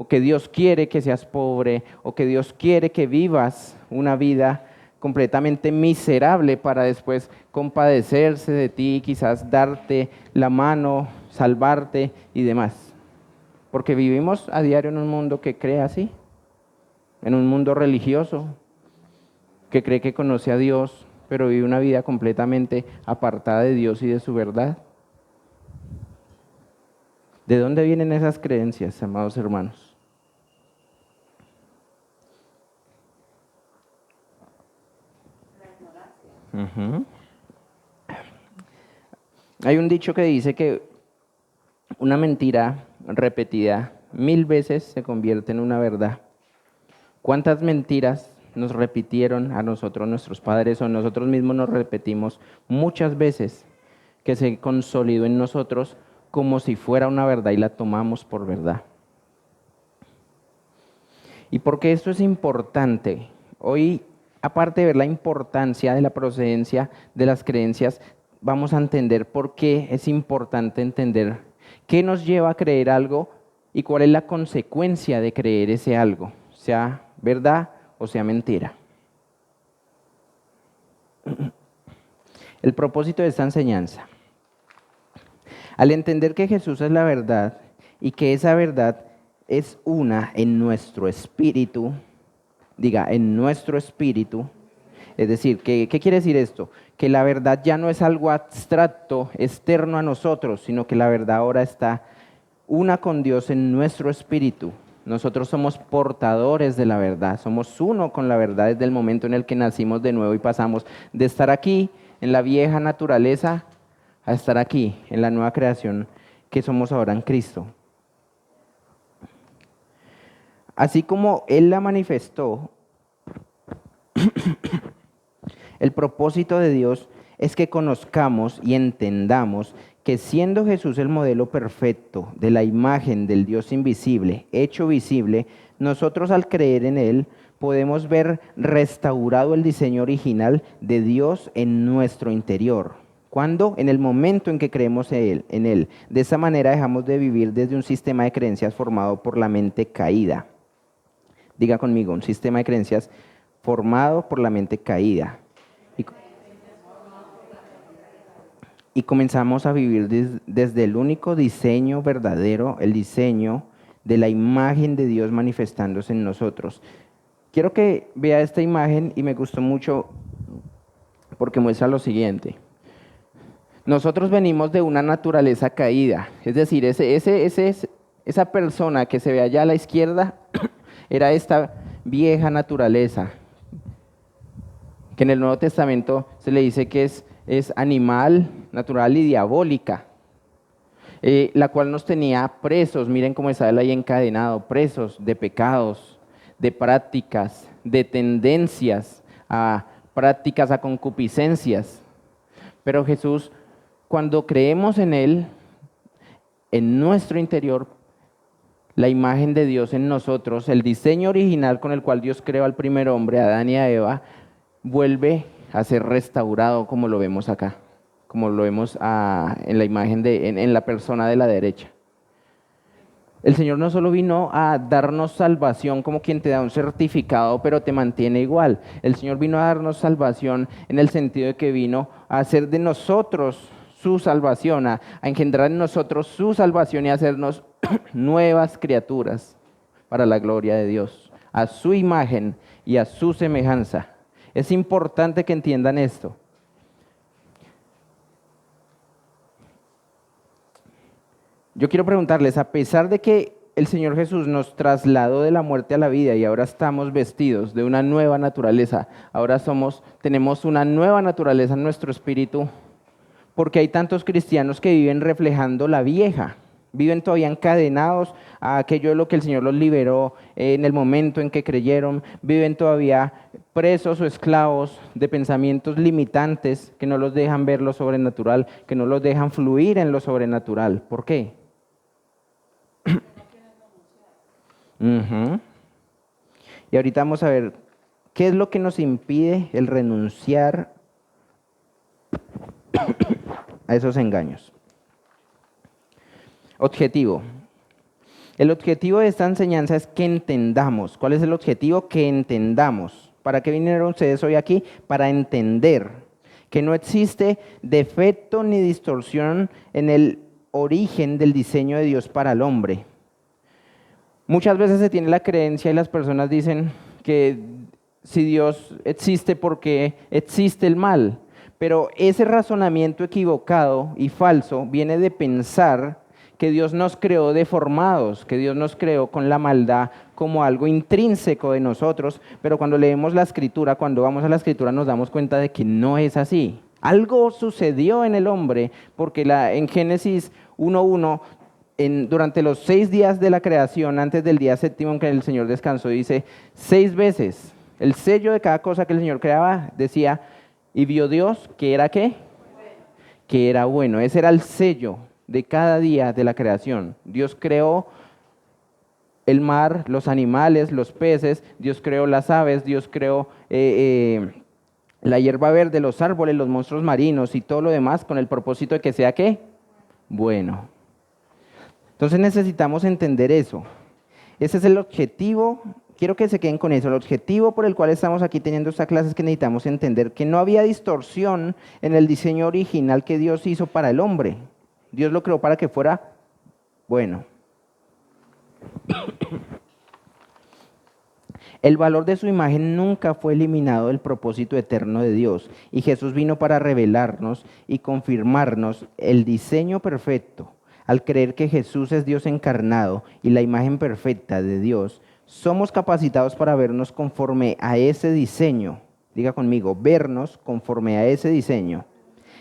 o que Dios quiere que seas pobre, o que Dios quiere que vivas una vida completamente miserable para después compadecerse de ti, quizás darte la mano, salvarte y demás. Porque vivimos a diario en un mundo que cree así, en un mundo religioso, que cree que conoce a Dios, pero vive una vida completamente apartada de Dios y de su verdad. ¿De dónde vienen esas creencias, amados hermanos? Ujú. Hay un dicho que dice que una mentira repetida 1000 veces se convierte en una verdad. ¿Cuántas mentiras nos repitieron a nosotros nuestros padres o nosotros mismos nos repetimos muchas veces que se consolidó en nosotros como si fuera una verdad y la tomamos por verdad? ¿Y por qué esto es importante? Hoy, aparte de ver la importancia de la procedencia de las creencias, vamos a entender por qué es importante entender qué nos lleva a creer algo y cuál es la consecuencia de creer ese algo, sea verdad o sea mentira. El propósito de esta enseñanza. Al entender que Jesús es la verdad y que esa verdad es una en nuestro espíritu, diga, en nuestro espíritu, es decir, ¿qué quiere decir esto? Que la verdad ya no es algo abstracto, externo a nosotros, sino que la verdad ahora está una con Dios en nuestro espíritu. Nosotros somos portadores de la verdad, somos uno con la verdad desde el momento en el que nacimos de nuevo y pasamos de estar aquí en la vieja naturaleza a estar aquí en la nueva creación que somos ahora en Cristo. Así como Él la manifestó, el propósito de Dios es que conozcamos y entendamos que siendo Jesús el modelo perfecto de la imagen del Dios invisible, hecho visible, nosotros al creer en Él podemos ver restaurado el diseño original de Dios en nuestro interior. ¿Cuándo? En el momento en que creemos en Él. De esa manera dejamos de vivir desde un sistema de creencias formado por la mente caída. Diga conmigo, un sistema de creencias formado por la mente caída. Y comenzamos a vivir desde el único diseño verdadero, el diseño de la imagen de Dios manifestándose en nosotros. Quiero que vea esta imagen y me gustó mucho porque muestra lo siguiente. Nosotros venimos de una naturaleza caída, es decir, esa persona que se ve allá a la izquierda era esta vieja naturaleza, que en el Nuevo Testamento se le dice que es animal, natural y diabólica, la cual nos tenía presos, miren cómo está él ahí encadenado, presos de pecados, de prácticas, de tendencias, a prácticas, a concupiscencias. Pero Jesús, cuando creemos en Él, en nuestro interior, la imagen de Dios en nosotros, el diseño original con el cual Dios creó al primer hombre, a Adán y a Eva, vuelve a ser restaurado como lo vemos acá, como lo vemos en la imagen en la persona de la derecha. El Señor no solo vino a darnos salvación como quien te da un certificado, pero te mantiene igual. El Señor vino a darnos salvación en el sentido de que vino a hacer de nosotros su salvación, a engendrar en nosotros su salvación y a hacernos nuevas criaturas para la gloria de Dios, a su imagen y a su semejanza. Es importante que entiendan esto. Yo quiero preguntarles, a pesar de que el Señor Jesús nos trasladó de la muerte a la vida y ahora estamos vestidos de una nueva naturaleza, ahora tenemos una nueva naturaleza en nuestro espíritu, porque hay tantos cristianos que viven reflejando la vieja, viven todavía encadenados a aquello de lo que el Señor los liberó en el momento en que creyeron, viven todavía presos o esclavos de pensamientos limitantes que no los dejan ver lo sobrenatural, que no los dejan fluir en lo sobrenatural. ¿Por qué? Uh-huh. Y ahorita vamos a ver qué es lo que nos impide el renunciar a esos engaños. Objetivo. El objetivo de esta enseñanza es que entendamos. ¿Cuál es el objetivo? Que entendamos. ¿Para qué vinieron ustedes hoy aquí? Para entender que no existe defecto ni distorsión en el origen del diseño de Dios para el hombre. Muchas veces se tiene la creencia y las personas dicen que si Dios existe, porque existe el mal. Pero ese razonamiento equivocado y falso viene de pensar que Dios nos creó deformados, que Dios nos creó con la maldad como algo intrínseco de nosotros, pero cuando leemos la Escritura, cuando vamos a la Escritura nos damos cuenta de que no es así. Algo sucedió en el hombre, porque en Génesis 1:1, durante los 6 días de la creación, antes del día séptimo en que el Señor descansó, dice 6 veces, el sello de cada cosa que el Señor creaba decía, y vio Dios que era ¿qué? Que era bueno. Ese era el sello de cada día de la creación. Dios creó el mar, los animales, los peces, Dios creó las aves, Dios creó la hierba verde, los árboles, los monstruos marinos y todo lo demás con el propósito de que sea ¿qué? Bueno. Entonces necesitamos entender eso. Ese es el objetivo. Quiero que se queden con eso. El objetivo por el cual estamos aquí teniendo esta clase es que necesitamos entender que no había distorsión en el diseño original que Dios hizo para el hombre. Dios lo creó para que fuera bueno. El valor de su imagen nunca fue eliminado del propósito eterno de Dios. Y Jesús vino para revelarnos y confirmarnos el diseño perfecto. Al creer que Jesús es Dios encarnado y la imagen perfecta de Dios, somos capacitados para vernos conforme a ese diseño. Diga conmigo, vernos conforme a ese diseño.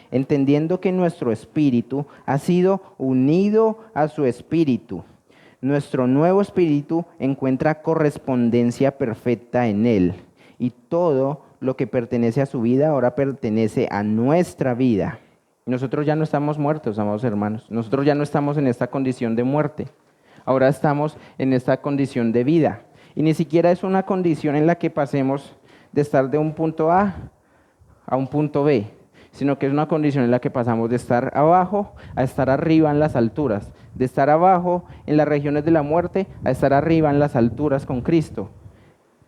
Entendiendo que nuestro espíritu ha sido unido a su espíritu. Nuestro nuevo espíritu encuentra correspondencia perfecta en él. Y todo lo que pertenece a su vida ahora pertenece a nuestra vida. Nosotros ya no estamos muertos, amados hermanos. Nosotros ya no estamos en esta condición de muerte. Ahora estamos en esta condición de vida. Y ni siquiera es una condición en la que pasemos de estar de un punto A a un punto B, sino que es una condición en la que pasamos de estar abajo a estar arriba en las alturas, de estar abajo en las regiones de la muerte a estar arriba en las alturas con Cristo.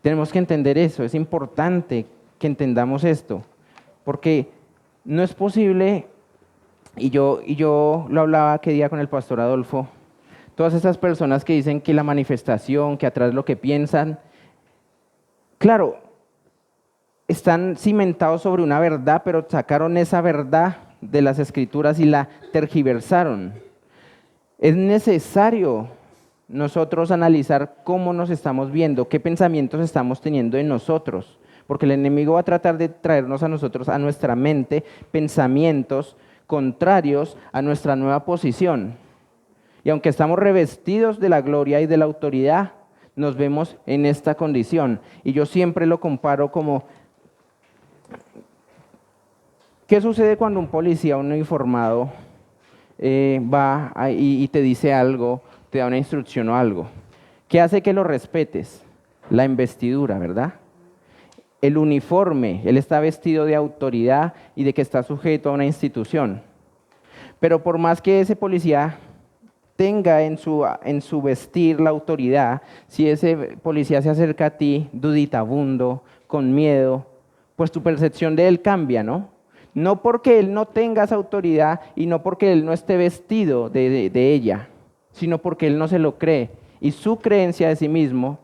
Tenemos que entender eso, es importante que entendamos esto, porque no es posible, y yo lo hablaba aquel día con el pastor Adolfo, todas esas personas que dicen que la manifestación, que atrás lo que piensan, claro, están cimentados sobre una verdad, pero sacaron esa verdad de las Escrituras y la tergiversaron. Es necesario nosotros analizar cómo nos estamos viendo, qué pensamientos estamos teniendo en nosotros, porque el enemigo va a tratar de traernos a nosotros, a nuestra mente, pensamientos contrarios a nuestra nueva posición. Y aunque estamos revestidos de la gloria y de la autoridad, nos vemos en esta condición. Y yo siempre lo comparo como, ¿qué sucede cuando un policía, un uniformado, va y te dice algo, te da una instrucción o algo? ¿Qué hace que lo respetes? La investidura, ¿verdad? El uniforme, él está vestido de autoridad y de que está sujeto a una institución. Pero por más que ese policía tenga en su vestir la autoridad, si ese policía se acerca a ti duditabundo, con miedo, pues tu percepción de él cambia, ¿no? No porque él no tenga esa autoridad y no porque él no esté vestido de ella, sino porque él no se lo cree. Y su creencia de sí mismo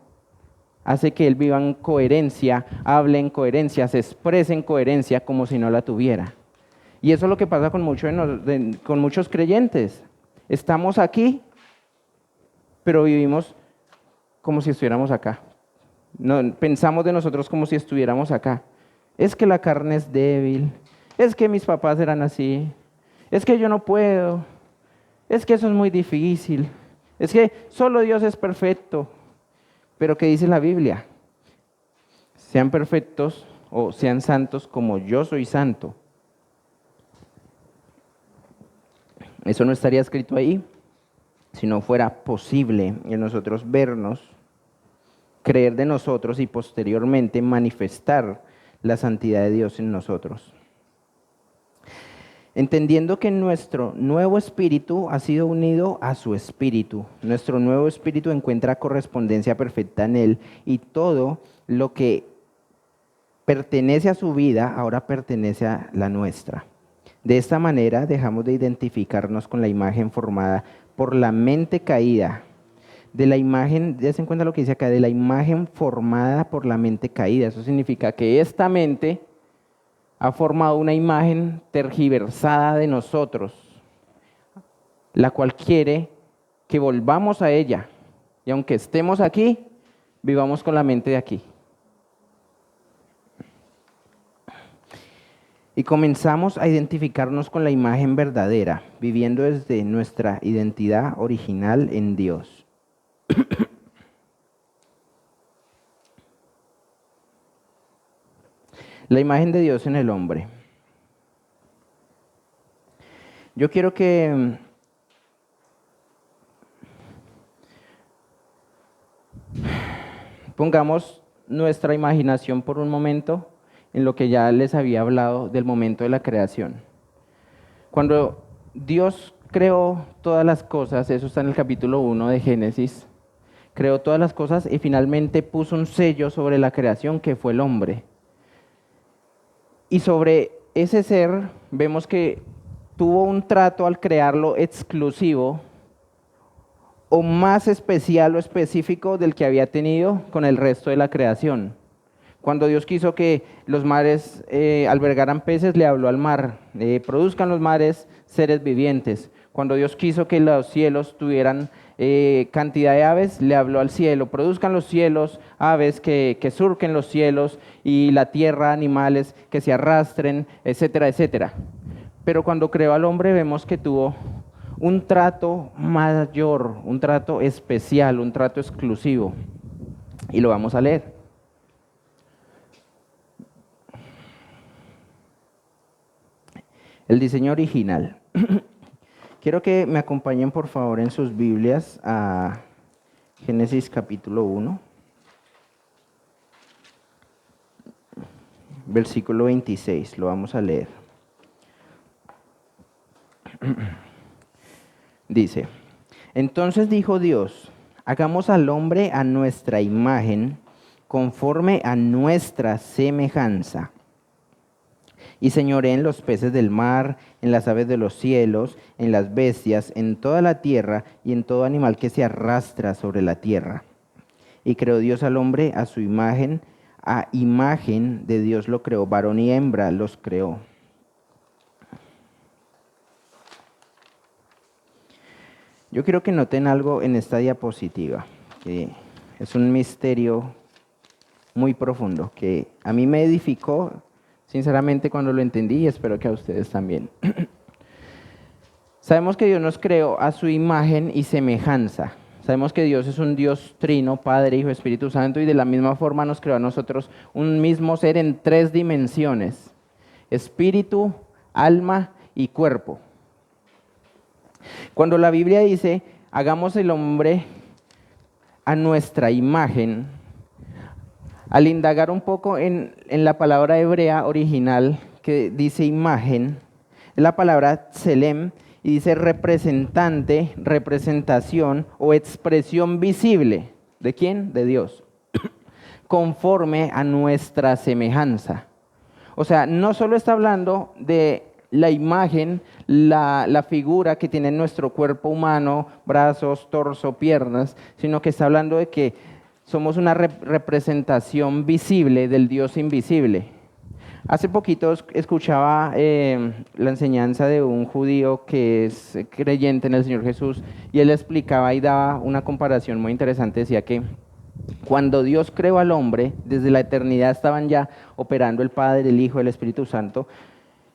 hace que él viva en coherencia, hable en coherencia, se exprese en coherencia como si no la tuviera. Y eso es lo que pasa con muchos creyentes. Estamos aquí, pero vivimos como si estuviéramos acá. No, pensamos de nosotros como si estuviéramos acá. Es que la carne es débil, es que mis papás eran así, es que yo no puedo, es que eso es muy difícil, es que solo Dios es perfecto. Pero ¿qué dice la Biblia? Sean perfectos o sean santos como yo soy santo. Eso no estaría escrito ahí si no fuera posible en nosotros vernos, creer de nosotros y posteriormente manifestar la santidad de Dios en nosotros. entendiendo que nuestro nuevo espíritu ha sido unido a su espíritu. Nuestro nuevo espíritu encuentra correspondencia perfecta en él y todo lo que pertenece a su vida ahora pertenece a la nuestra. De esta manera dejamos de identificarnos con la imagen formada por la mente caída. De la imagen, ya se cuenta lo que dice acá, de la imagen formada por la mente caída. Eso significa que esta mente ha formado una imagen tergiversada de nosotros, la cual quiere que volvamos a ella. Y aunque estemos aquí, vivamos con la mente de aquí. Y comenzamos a identificarnos con la imagen verdadera, viviendo desde nuestra identidad original en Dios. La imagen de Dios en el hombre. Yo quiero que pongamos nuestra imaginación por un momento en lo que ya les había hablado del momento de la creación. Cuando Dios creó todas las cosas, eso está en el capítulo 1 de Génesis, creó todas las cosas y finalmente puso un sello sobre la creación que fue el hombre. Y sobre ese ser vemos que tuvo un trato al crearlo exclusivo o más especial o específico del que había tenido con el resto de la creación. Cuando Dios quiso que los mares albergaran peces, le habló al mar, produzcan los mares seres vivientes. Cuando Dios quiso que los cielos tuvieran cantidad de aves, le habló al cielo, produzcan los cielos aves que surquen los cielos y la tierra animales que se arrastren, etcétera, etcétera. Pero cuando creó al hombre vemos que tuvo un trato mayor, un trato especial, un trato exclusivo. Y lo vamos a leer. El diseño original. Quiero que me acompañen por favor en sus Biblias a Génesis capítulo 1, versículo 26, lo vamos a leer. Dice, entonces dijo Dios, hagamos al hombre a nuestra imagen, conforme a nuestra semejanza. Y señoré en los peces del mar, en las aves de los cielos, en las bestias, en toda la tierra y en todo animal que se arrastra sobre la tierra. Y creó Dios al hombre a su imagen, a imagen de Dios lo creó, varón y hembra los creó. Yo quiero que noten algo en esta diapositiva, que es un misterio muy profundo, que a mí me edificó sinceramente cuando lo entendí y espero que a ustedes también. Sabemos que Dios nos creó a su imagen y semejanza. Sabemos que Dios es un Dios trino, Padre, Hijo, Espíritu Santo, y de la misma forma nos creó a nosotros un mismo ser en 3 dimensiones: espíritu, alma y cuerpo. Cuando la Biblia dice, hagamos el hombre a nuestra imagen, al indagar un poco en la palabra hebrea original que dice imagen, es la palabra tselem y dice representante, representación o expresión visible. ¿De quién? De Dios. Conforme a nuestra semejanza. O sea, no solo está hablando de la imagen, la figura que tiene nuestro cuerpo humano, brazos, torso, piernas, sino que está hablando de que somos una representación visible del Dios invisible. Hace poquito escuchaba la enseñanza de un judío que es creyente en el Señor Jesús y él explicaba y daba una comparación muy interesante. Decía que cuando Dios creó al hombre, desde la eternidad estaban ya operando el Padre, el Hijo, el Espíritu Santo,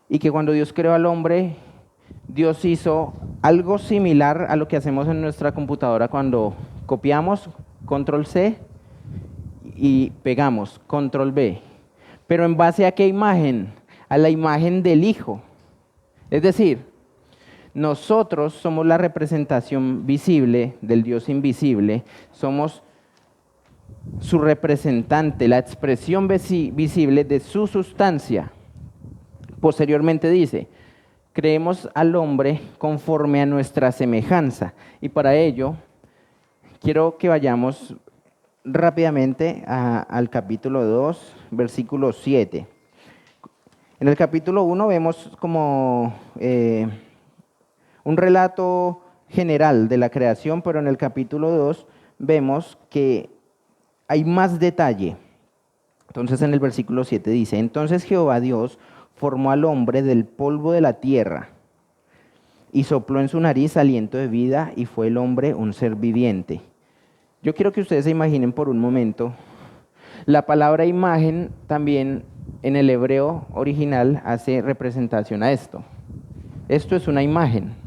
y que cuando Dios creó al hombre, Dios hizo algo similar a lo que hacemos en nuestra computadora cuando copiamos, control C, y pegamos, control B. Pero ¿en base a qué imagen? A la imagen del Hijo. Es decir, nosotros somos la representación visible del Dios invisible, somos su representante, la expresión visible de su sustancia. Posteriormente dice, creemos al hombre conforme a nuestra semejanza. Y para ello, quiero que vayamos rápidamente al capítulo 2, versículo 7. En el capítulo 1 vemos como un relato general de la creación, pero en el capítulo 2 vemos que hay más detalle. Entonces en el versículo 7 dice, entonces Jehová Dios formó al hombre del polvo de la tierra y sopló en su nariz aliento de vida y fue el hombre un ser viviente. Yo quiero que ustedes se imaginen por un momento, la palabra imagen también en el hebreo original hace representación a esto. Esto es una imagen.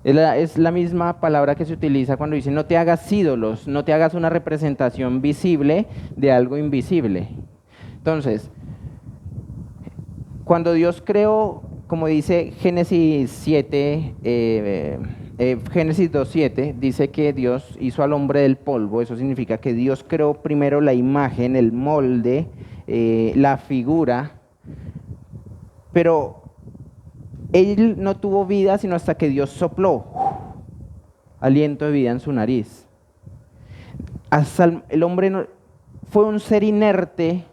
Es la misma palabra que se utiliza cuando dice no te hagas ídolos, no te hagas una representación visible de algo invisible. Entonces, cuando Dios creó, como dice Génesis 7, Génesis 2:7, dice que Dios hizo al hombre del polvo. Eso significa que Dios creó primero la imagen, el molde, la figura, pero él no tuvo vida sino hasta que Dios sopló aliento de vida en su nariz. Hasta el hombre fue un ser inerte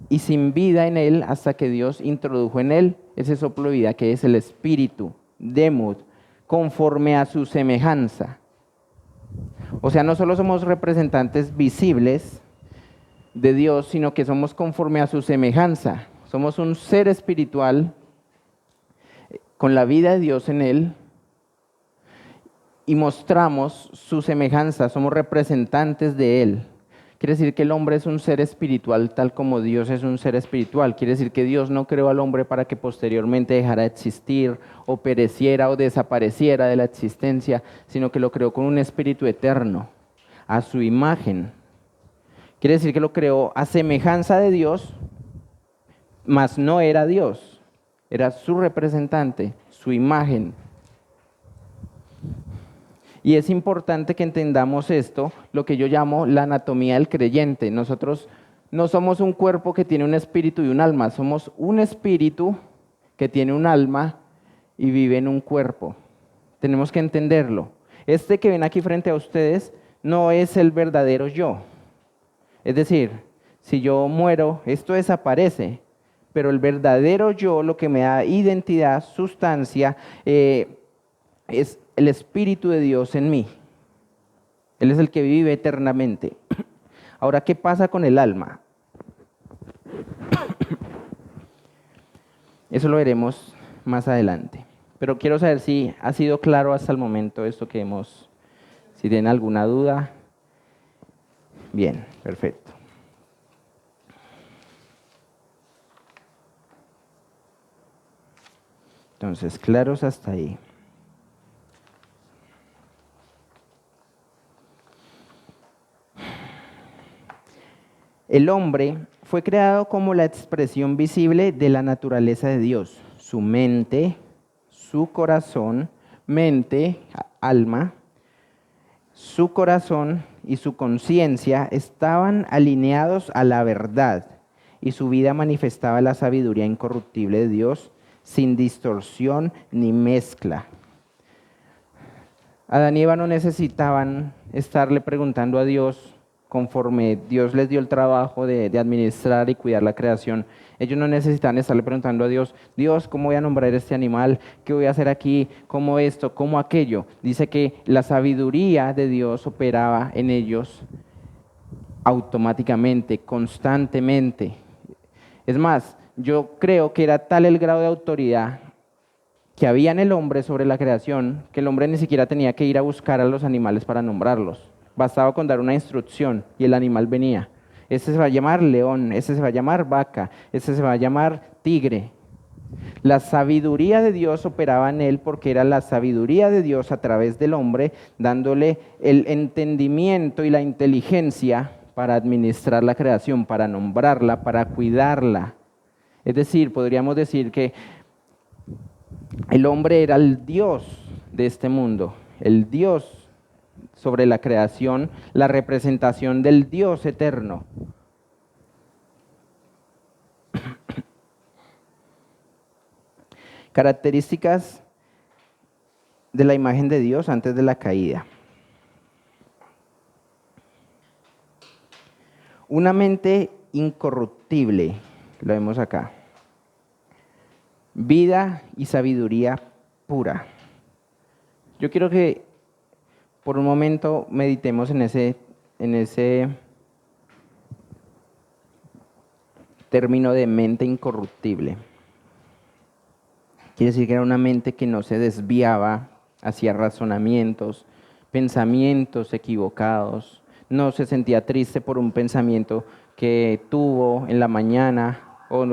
y sin vida en él hasta que Dios introdujo en él ese soplo de vida que es el espíritu, Demut, conforme a su semejanza. O sea, no solo somos representantes visibles de Dios, sino que somos conforme a su semejanza. Somos un ser espiritual con la vida de Dios en él y mostramos su semejanza, somos representantes de él. Quiere decir que el hombre es un ser espiritual tal como Dios es un ser espiritual. Quiere decir que Dios no creó al hombre para que posteriormente dejara de existir o pereciera o desapareciera de la existencia, sino que lo creó con un espíritu eterno, a su imagen. Quiere decir que lo creó a semejanza de Dios, mas no era Dios, era su representante, su imagen. Y es importante que entendamos esto, lo que yo llamo la anatomía del creyente. Nosotros no somos un cuerpo que tiene un espíritu y un alma, somos un espíritu que tiene un alma y vive en un cuerpo. Tenemos que entenderlo. Este que ven aquí frente a ustedes no es el verdadero yo. Es decir, si yo muero, esto desaparece, pero el verdadero yo, lo que me da identidad, sustancia, es el Espíritu de Dios en mí. Él es el que vive eternamente. Ahora, ¿qué pasa con el alma? Eso lo veremos más adelante. Pero quiero saber si ha sido claro hasta el momento esto que hemos, si tienen alguna duda. Bien, perfecto. Entonces, claros hasta ahí. El hombre fue creado como la expresión visible de la naturaleza de Dios. Su mente, su corazón, mente, alma, su corazón y su conciencia estaban alineados a la verdad y su vida manifestaba la sabiduría incorruptible de Dios sin distorsión ni mezcla. Adán y Eva no necesitaban estarle preguntando a Dios conforme Dios les dio el trabajo de administrar y cuidar la creación. Ellos no necesitaban estarle preguntando a Dios, Dios, ¿cómo voy a nombrar este animal? ¿Qué voy a hacer aquí? ¿Cómo esto? ¿Cómo aquello? Dice que la sabiduría de Dios operaba en ellos automáticamente, constantemente. Es más, yo creo que era tal el grado de autoridad que había en el hombre sobre la creación que el hombre ni siquiera tenía que ir a buscar a los animales para nombrarlos. Bastaba con dar una instrucción y el animal venía. Este se va a llamar león, este se va a llamar vaca, este se va a llamar tigre. La sabiduría de Dios operaba en él porque era la sabiduría de Dios a través del hombre, dándole el entendimiento y la inteligencia para administrar la creación, para nombrarla, para cuidarla. Es decir, podríamos decir que el hombre era el Dios de este mundo, el Dios sobre la creación, la representación del Dios eterno. Características de la imagen de Dios antes de la caída. Una mente incorruptible, lo vemos acá. Vida y sabiduría pura. Yo quiero que por un momento meditemos en ese término de mente incorruptible. Quiere decir que era una mente que no se desviaba hacia razonamientos, pensamientos equivocados, no se sentía triste por un pensamiento que tuvo en la mañana, o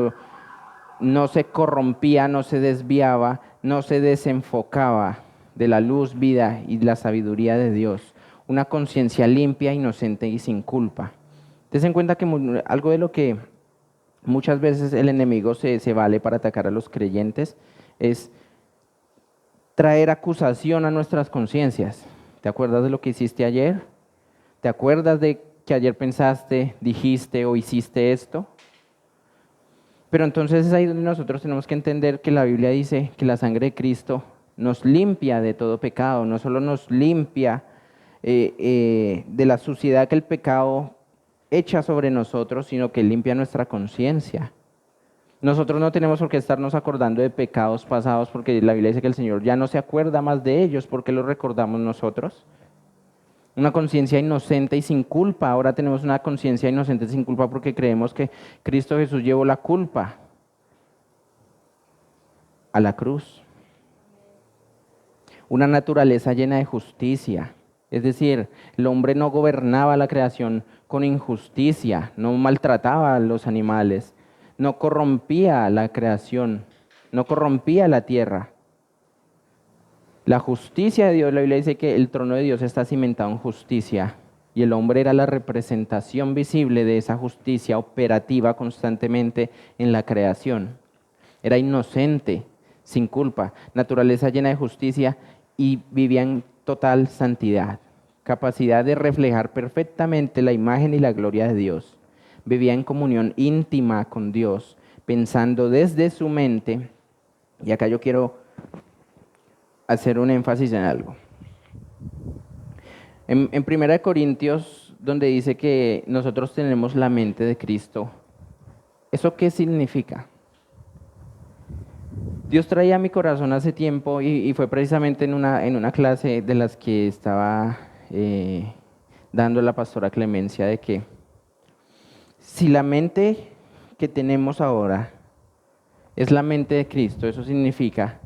no se corrompía, no se desviaba, no se desenfocaba de la luz, vida y la sabiduría de Dios. Una conciencia limpia, inocente y sin culpa. Ten en cuenta que algo de lo que muchas veces el enemigo se vale para atacar a los creyentes es traer acusación a nuestras conciencias. ¿Te acuerdas de lo que hiciste ayer? ¿Te acuerdas de que ayer pensaste, dijiste o hiciste esto? Pero entonces es ahí donde nosotros tenemos que entender que la Biblia dice que la sangre de Cristo nos limpia de todo pecado, no solo nos limpia de la suciedad que el pecado echa sobre nosotros, sino que limpia nuestra conciencia. Nosotros no tenemos por qué estarnos acordando de pecados pasados, porque la Biblia dice que el Señor ya no se acuerda más de ellos, porque los recordamos nosotros. Una conciencia inocente y sin culpa. Ahora tenemos una conciencia inocente y sin culpa porque creemos que Cristo Jesús llevó la culpa a la cruz. Una naturaleza llena de justicia. Es decir, el hombre no gobernaba la creación con injusticia, no maltrataba a los animales, no corrompía la creación, no corrompía la tierra. La justicia de Dios, la Biblia dice que el trono de Dios está cimentado en justicia y el hombre era la representación visible de esa justicia operativa constantemente en la creación. Era inocente, sin culpa, naturaleza llena de justicia y vivía en total santidad, capacidad de reflejar perfectamente la imagen y la gloria de Dios. Vivía en comunión íntima con Dios, pensando desde su mente, y acá yo quiero hacer un énfasis en algo. En 1 Corintios, donde dice que nosotros tenemos la mente de Cristo, ¿eso qué significa? Dios traía a mi corazón hace tiempo y fue precisamente en una clase de las que estaba dando la pastora Clemencia, de que si la mente que tenemos ahora es la mente de Cristo, eso significa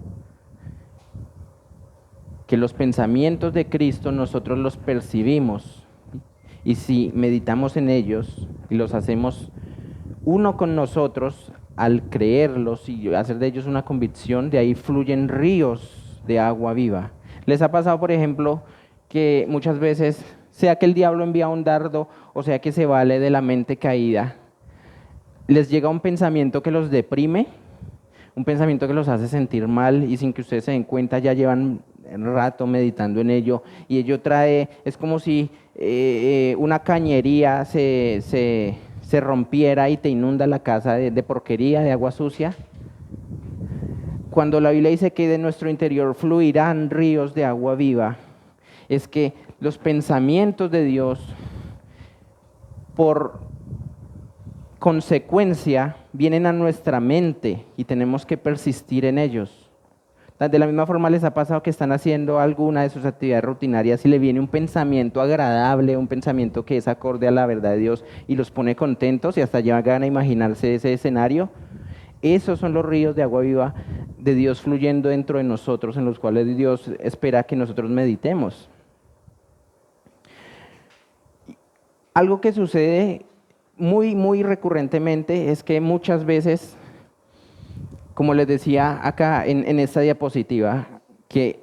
que los pensamientos de Cristo nosotros los percibimos, y si meditamos en ellos y los hacemos uno con nosotros, al creerlos y hacer de ellos una convicción, de ahí fluyen ríos de agua viva. ¿Les ha pasado, por ejemplo, que muchas veces, sea que el diablo envía un dardo o sea que se vale de la mente caída, les llega un pensamiento que los deprime, un pensamiento que los hace sentir mal y sin que ustedes se den cuenta ya llevan un rato meditando en ello, y ello trae, es como si una cañería se rompiera y te inunda la casa de porquería, de agua sucia? Cuando la Biblia dice que de nuestro interior fluirán ríos de agua viva, es que los pensamientos de Dios, por consecuencia, vienen a nuestra mente y tenemos que persistir en ellos. De la misma forma les ha pasado que están haciendo alguna de sus actividades rutinarias y le viene un pensamiento agradable, un pensamiento que es acorde a la verdad de Dios y los pone contentos y hasta llegan a imaginarse ese escenario. Esos son los ríos de agua viva de Dios fluyendo dentro de nosotros, en los cuales Dios espera que nosotros meditemos. Algo que sucede muy recurrentemente es que muchas veces, como les decía acá en esta diapositiva, que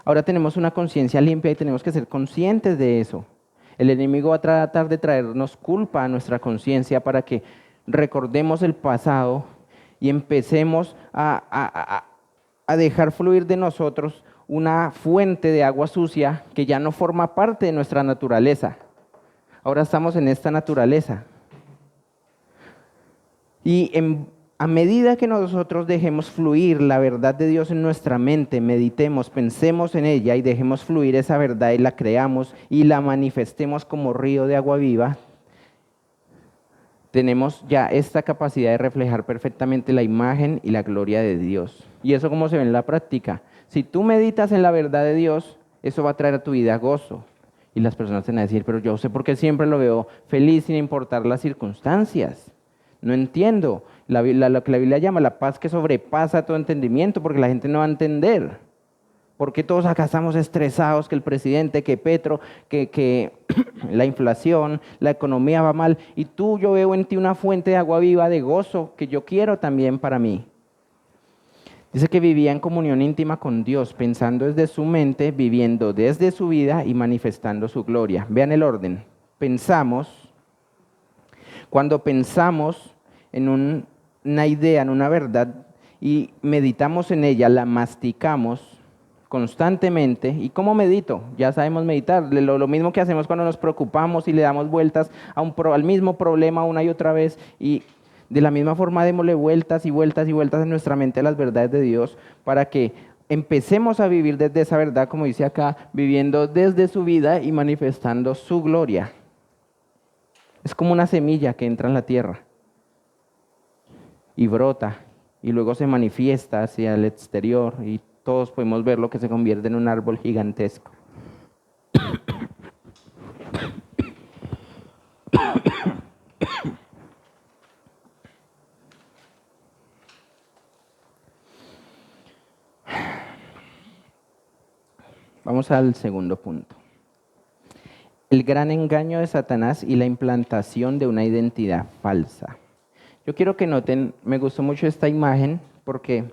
ahora tenemos una conciencia limpia y tenemos que ser conscientes de eso. El enemigo va a tratar de traernos culpa a nuestra conciencia para que recordemos el pasado y empecemos a dejar fluir de nosotros una fuente de agua sucia que ya no forma parte de nuestra naturaleza. Ahora estamos en esta naturaleza. Y a medida que nosotros dejemos fluir la verdad de Dios en nuestra mente, meditemos, pensemos en ella y dejemos fluir esa verdad y la creamos y la manifestemos como río de agua viva, tenemos ya esta capacidad de reflejar perfectamente la imagen y la gloria de Dios. ¿Y eso cómo se ve en la práctica? Si tú meditas en la verdad de Dios, eso va a traer a tu vida gozo. Y las personas te van a decir, pero yo sé por qué siempre lo veo feliz sin importar las circunstancias. No entiendo. Lo que la Biblia llama la paz que sobrepasa todo entendimiento, porque la gente no va a entender. ¿Por qué todos acá estamos estresados? Que el presidente, que Petro, que la inflación, la economía va mal. Y yo veo en ti una fuente de agua viva, de gozo, que yo quiero también para mí. Dice que vivía en comunión íntima con Dios, pensando desde su mente, viviendo desde su vida y manifestando su gloria. Vean el orden. Cuando pensamos en una idea, en una verdad, y meditamos en ella, la masticamos constantemente. ¿Y cómo medito? Ya sabemos meditar. Lo mismo que hacemos cuando nos preocupamos y le damos vueltas al mismo problema una y otra vez. Y de la misma forma démosle vueltas y vueltas y vueltas en nuestra mente a las verdades de Dios para que empecemos a vivir desde esa verdad, como dice acá, viviendo desde su vida y manifestando su gloria. Es como una semilla que entra en la tierra y brota y luego se manifiesta hacia el exterior y todos podemos ver lo que se convierte en un árbol gigantesco. Vamos al segundo punto. El gran engaño de Satanás y la implantación de una identidad falsa. Yo quiero que noten, me gustó mucho esta imagen porque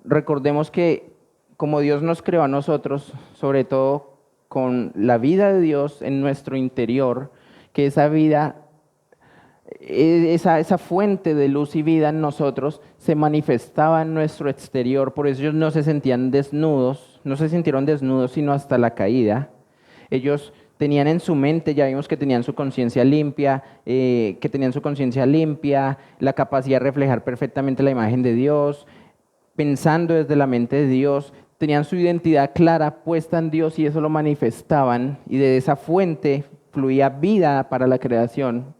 recordemos que como Dios nos creó a nosotros, sobre todo con la vida de Dios en nuestro interior, que esa vida, esa fuente de luz y vida en nosotros se manifestaba en nuestro exterior, por eso ellos no se sentían desnudos, no se sintieron desnudos sino hasta la caída. Ellos tenían en su mente, ya vimos que tenían su conciencia limpia, la capacidad de reflejar perfectamente la imagen de Dios, pensando desde la mente de Dios, tenían su identidad clara puesta en Dios y eso lo manifestaban y de esa fuente fluía vida para la creación.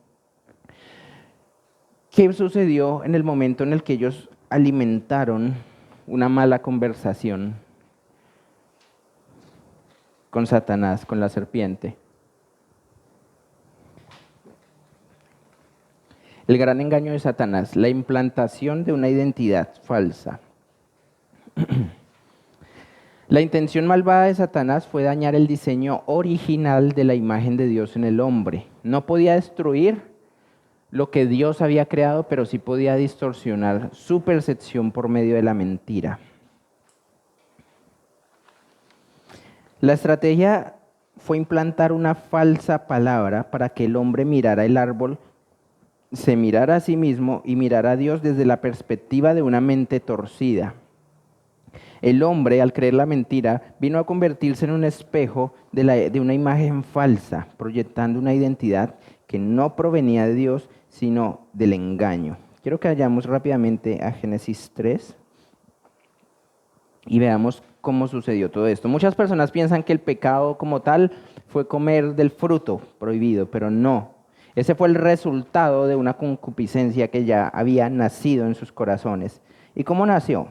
¿Qué sucedió en el momento en el que ellos alimentaron una mala conversación con Satanás, con la serpiente? El gran engaño de Satanás, la implantación de una identidad falsa. La intención malvada de Satanás fue dañar el diseño original de la imagen de Dios en el hombre. No podía destruir lo que Dios había creado, pero sí podía distorsionar su percepción por medio de la mentira. La estrategia fue implantar una falsa palabra para que el hombre mirara el árbol, se mirara a sí mismo y mirara a Dios desde la perspectiva de una mente torcida. El hombre, al creer la mentira, vino a convertirse en un espejo de una imagen falsa, proyectando una identidad que no provenía de Dios, sino del engaño. Quiero que vayamos rápidamente a Génesis 3 y veamos cómo sucedió todo esto. Muchas personas piensan que el pecado como tal fue comer del fruto prohibido, pero no. Ese fue el resultado de una concupiscencia que ya había nacido en sus corazones. ¿Y cómo nació?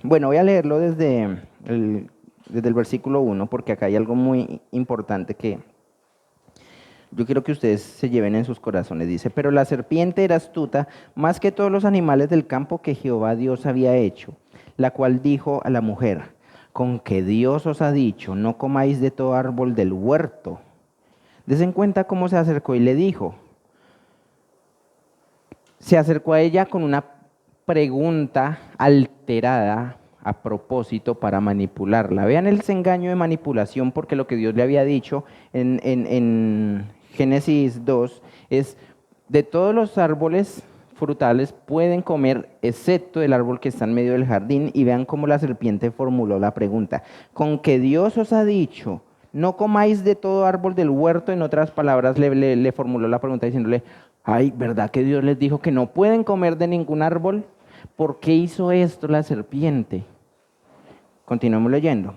Bueno, voy a leerlo desde el versículo 1, porque acá hay algo muy importante que yo quiero que ustedes se lleven en sus corazones. Dice, pero la serpiente era astuta más que todos los animales del campo que Jehová Dios había hecho, la cual dijo a la mujer, con que Dios os ha dicho, no comáis de todo árbol del huerto. Desen cuenta cómo se acercó y le dijo. Se acercó a ella con una pregunta alterada a propósito para manipularla. Vean el engaño de manipulación, porque lo que Dios le había dicho en Génesis 2 es, de todos los árboles frutales pueden comer, excepto el árbol que está en medio del jardín, y vean cómo la serpiente formuló la pregunta. Con que Dios os ha dicho, no comáis de todo árbol del huerto, en otras palabras le formuló la pregunta diciéndole, Ay, ¿verdad que Dios les dijo que no pueden comer de ningún árbol? ¿Por qué hizo esto la serpiente? Continuamos leyendo.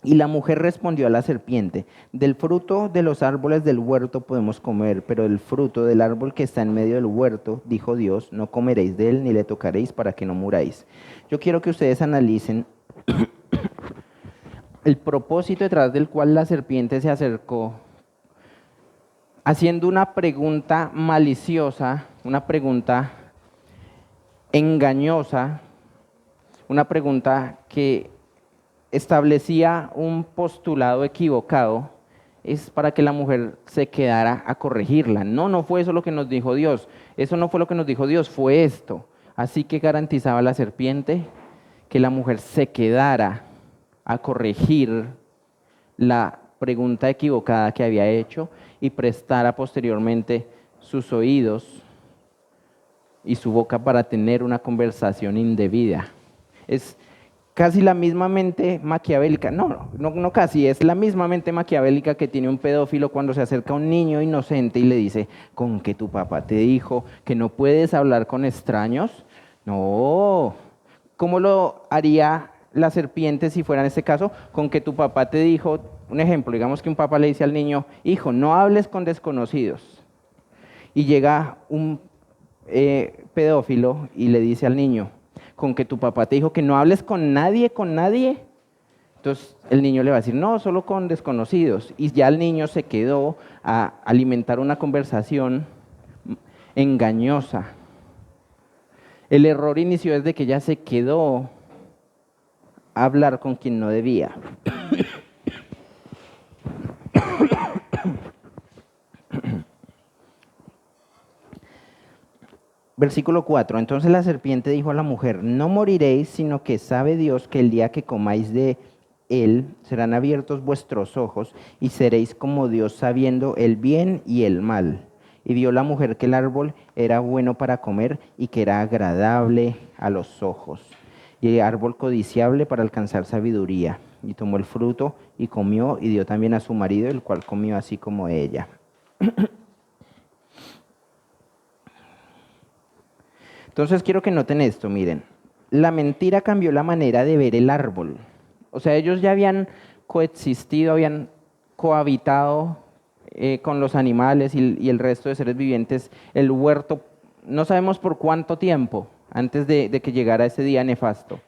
Y la mujer respondió a la serpiente, del fruto de los árboles del huerto podemos comer, pero del fruto del árbol que está en medio del huerto, dijo Dios, no comeréis de él ni le tocaréis para que no muráis. Yo quiero que ustedes analicen el propósito detrás del cual la serpiente se acercó, haciendo una pregunta maliciosa, una pregunta engañosa, una pregunta que establecía un postulado equivocado, es para que la mujer se quedara a corregirla. No, no fue eso lo que nos dijo Dios. Eso no fue lo que nos dijo Dios, fue esto. Así que garantizaba la serpiente que la mujer se quedara a corregir la pregunta equivocada que había hecho y prestara posteriormente sus oídos y su boca para tener una conversación indebida. Es casi la misma mente maquiavélica, no casi, es la misma mente maquiavélica que tiene un pedófilo cuando se acerca a un niño inocente y le dice, ¿con que tu papá te dijo que no puedes hablar con extraños? No, ¿cómo lo haría la serpiente si fuera en este caso? Con que tu papá te dijo, un ejemplo, digamos que un papá le dice al niño, hijo, no hables con desconocidos. Y llega un pedófilo y le dice al niño, con que tu papá te dijo que no hables con nadie, entonces el niño le va a decir, no, solo con desconocidos. Y ya el niño se quedó a alimentar una conversación engañosa. El error inició desde que ella se quedó a hablar con quien no debía. Versículo 4. Entonces la serpiente dijo a la mujer, no moriréis, sino que sabe Dios que el día que comáis de él serán abiertos vuestros ojos y seréis como Dios sabiendo el bien y el mal. Y vio la mujer que el árbol era bueno para comer y que era agradable a los ojos, y el árbol codiciable para alcanzar sabiduría. Y tomó el fruto y comió y dio también a su marido, el cual comió así como ella. Entonces quiero que noten esto, miren. La mentira cambió la manera de ver el árbol. O sea, ellos ya habían coexistido, habían cohabitado con los animales y el resto de seres vivientes. El huerto, no sabemos por cuánto tiempo, antes de que llegara ese día nefasto.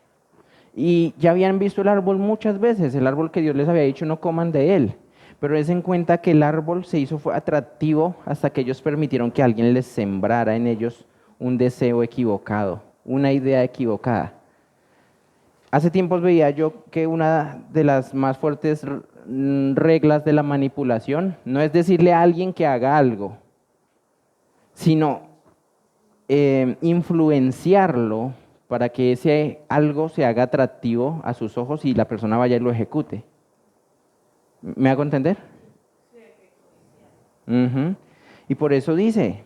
Y ya habían visto el árbol muchas veces, el árbol que Dios les había dicho no coman de él. Pero es en cuenta que el árbol se hizo atractivo hasta que ellos permitieron que alguien les sembrara en ellos un deseo equivocado, una idea equivocada. Hace tiempos veía yo que una de las más fuertes reglas de la manipulación no es decirle a alguien que haga algo, sino influenciarlo para que ese algo se haga atractivo a sus ojos y la persona vaya y lo ejecute. ¿Me hago entender? Y por eso dice,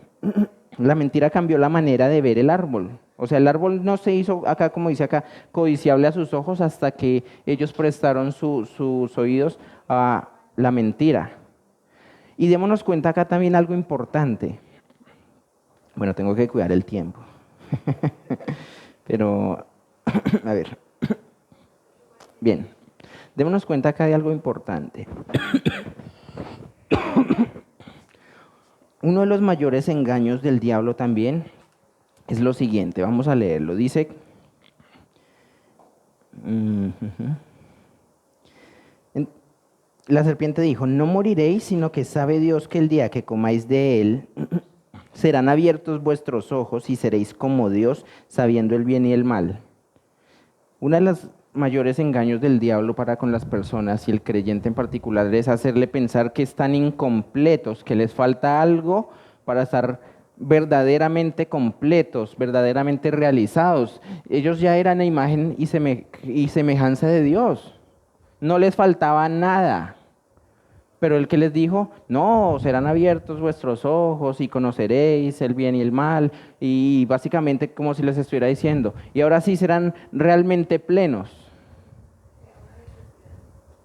la mentira cambió la manera de ver el árbol. O sea, el árbol no se hizo acá, como dice acá, codiciable a sus ojos hasta que ellos prestaron sus oídos a la mentira. Y démonos cuenta acá también algo importante. Bueno, tengo que cuidar el tiempo. Pero, a ver. Bien, démonos cuenta acá de algo importante. Uno de los mayores engaños del diablo también es lo siguiente, vamos a leerlo. Dice, la serpiente dijo, no moriréis, sino que sabe Dios que el día que comáis de él, serán abiertos vuestros ojos y seréis como Dios, sabiendo el bien y el mal. Una de las mayores engaños del diablo para con las personas y el creyente en particular es hacerle pensar que están incompletos, que les falta algo para estar verdaderamente completos, verdaderamente realizados. Ellos ya eran a imagen y semejanza de Dios. No les faltaba nada. Pero el que les dijo, no, serán abiertos vuestros ojos y conoceréis el bien y el mal, y básicamente como si les estuviera diciendo, y ahora sí serán realmente plenos.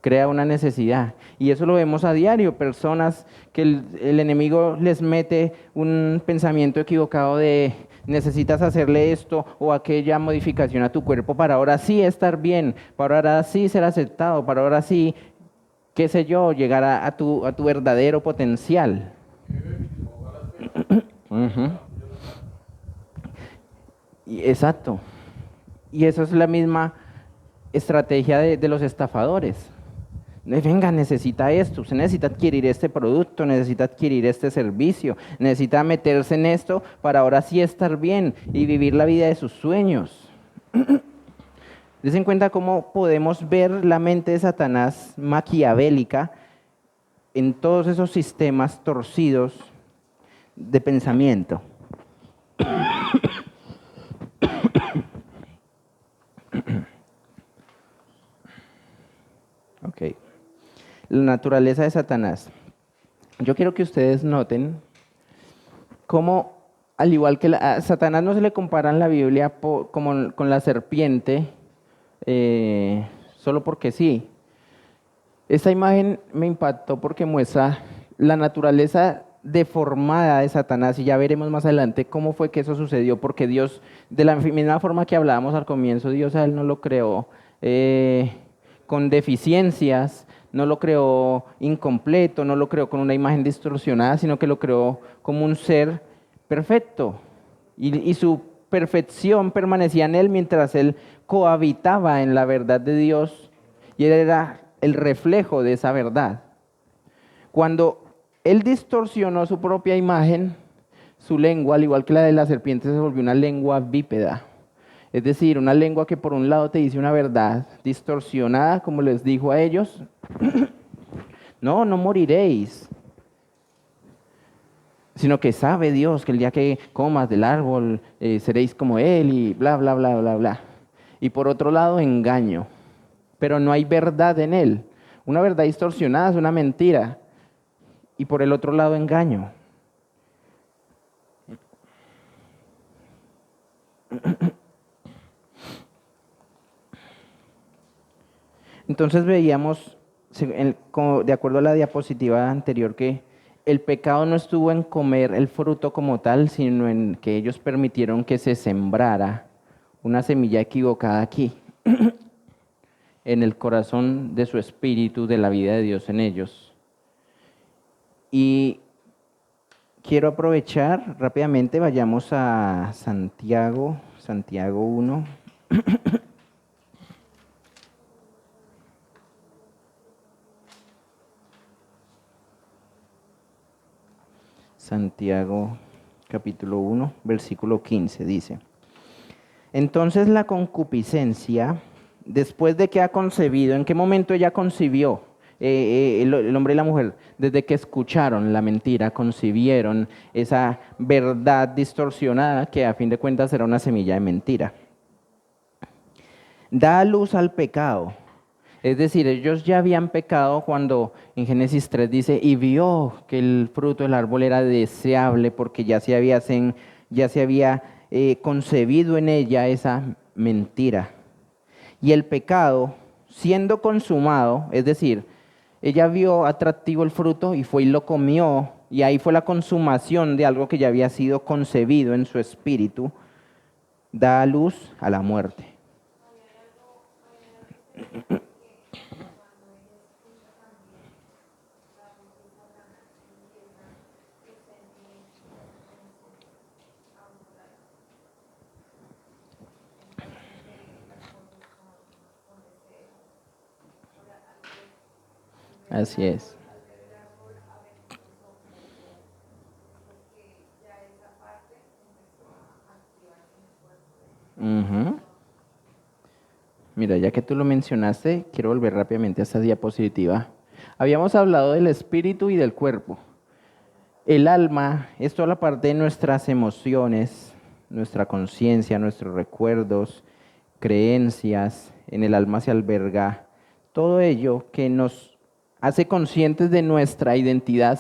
crea una necesidad. Y eso lo vemos a diario, personas que el enemigo les mete un pensamiento equivocado de necesitas hacerle esto o aquella modificación a tu cuerpo para ahora sí estar bien, para ahora sí ser aceptado, para ahora sí, qué sé yo, llegar a tu verdadero potencial. Ujú. Exacto. Y eso es la misma estrategia de los estafadores. Venga, necesita esto, usted necesita adquirir este producto, necesita adquirir este servicio, necesita meterse en esto para ahora sí estar bien y vivir la vida de sus sueños. Des en cuenta cómo podemos ver la mente de Satanás maquiavélica en todos esos sistemas torcidos de pensamiento. Ok. La naturaleza de Satanás. Yo quiero que ustedes noten cómo, al igual que a Satanás no se le compara en la Biblia como con la serpiente, solo porque sí. Esta imagen me impactó porque muestra la naturaleza deformada de Satanás y ya veremos más adelante cómo fue que eso sucedió, porque Dios, de la misma forma que hablábamos al comienzo, Dios a él no lo creó con deficiencias, no lo creó incompleto, no lo creó con una imagen distorsionada, sino que lo creó como un ser perfecto. Y su perfección permanecía en él mientras él cohabitaba en la verdad de Dios y él era el reflejo de esa verdad. Cuando él distorsionó su propia imagen, su lengua, al igual que la de la serpiente, se volvió una lengua bípeda. Es decir, una lengua que por un lado te dice una verdad distorsionada, como les dijo a ellos, no, no moriréis, sino que sabe Dios que el día que comas del árbol seréis como Él y bla, bla, bla, bla, bla. Y por otro lado, engaño, pero no hay verdad en Él. Una verdad distorsionada es una mentira. Y por el otro lado, engaño. Entonces veíamos, de acuerdo a la diapositiva anterior, que el pecado no estuvo en comer el fruto como tal, sino en que ellos permitieron que se sembrara una semilla equivocada aquí, en el corazón de su espíritu, de la vida de Dios en ellos. Y quiero aprovechar rápidamente, vayamos a Santiago 1. Santiago capítulo 1, versículo 15 dice: entonces la concupiscencia, después de que ha concebido, ¿en qué momento ella concibió? El hombre y la mujer, desde que escucharon la mentira, concibieron esa verdad distorsionada que a fin de cuentas era una semilla de mentira. Da luz al pecado. Es decir, ellos ya habían pecado cuando en Génesis 3 dice, y vio que el fruto del árbol era deseable porque ya se había concebido en ella esa mentira. Y el pecado, siendo consumado, es decir, ella vio atractivo el fruto y fue y lo comió, y ahí fue la consumación de algo que ya había sido concebido en su espíritu, da luz a la muerte. Así es. Ujú. Mira, ya que tú lo mencionaste, quiero volver rápidamente a esta diapositiva. Habíamos hablado del espíritu y del cuerpo. El alma es toda la parte de nuestras emociones, nuestra conciencia, nuestros recuerdos, creencias. En el alma se alberga todo ello que nos hace conscientes de nuestra identidad,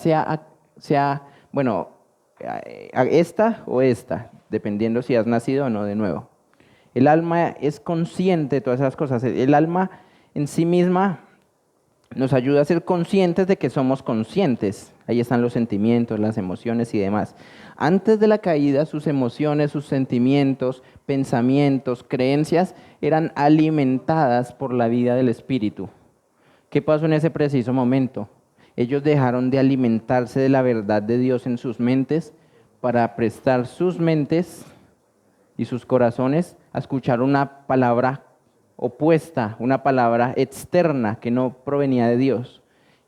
bueno, esta o esta, dependiendo si has nacido o no de nuevo. El alma es consciente de todas esas cosas. El alma en sí misma nos ayuda a ser conscientes de que somos conscientes. Ahí están los sentimientos, las emociones y demás. Antes de la caída, sus emociones, sus sentimientos, pensamientos, creencias eran alimentadas por la vida del Espíritu. ¿Qué pasó en ese preciso momento? Ellos dejaron de alimentarse de la verdad de Dios en sus mentes para prestar sus mentes y sus corazones a escuchar una palabra opuesta, una palabra externa que no provenía de Dios.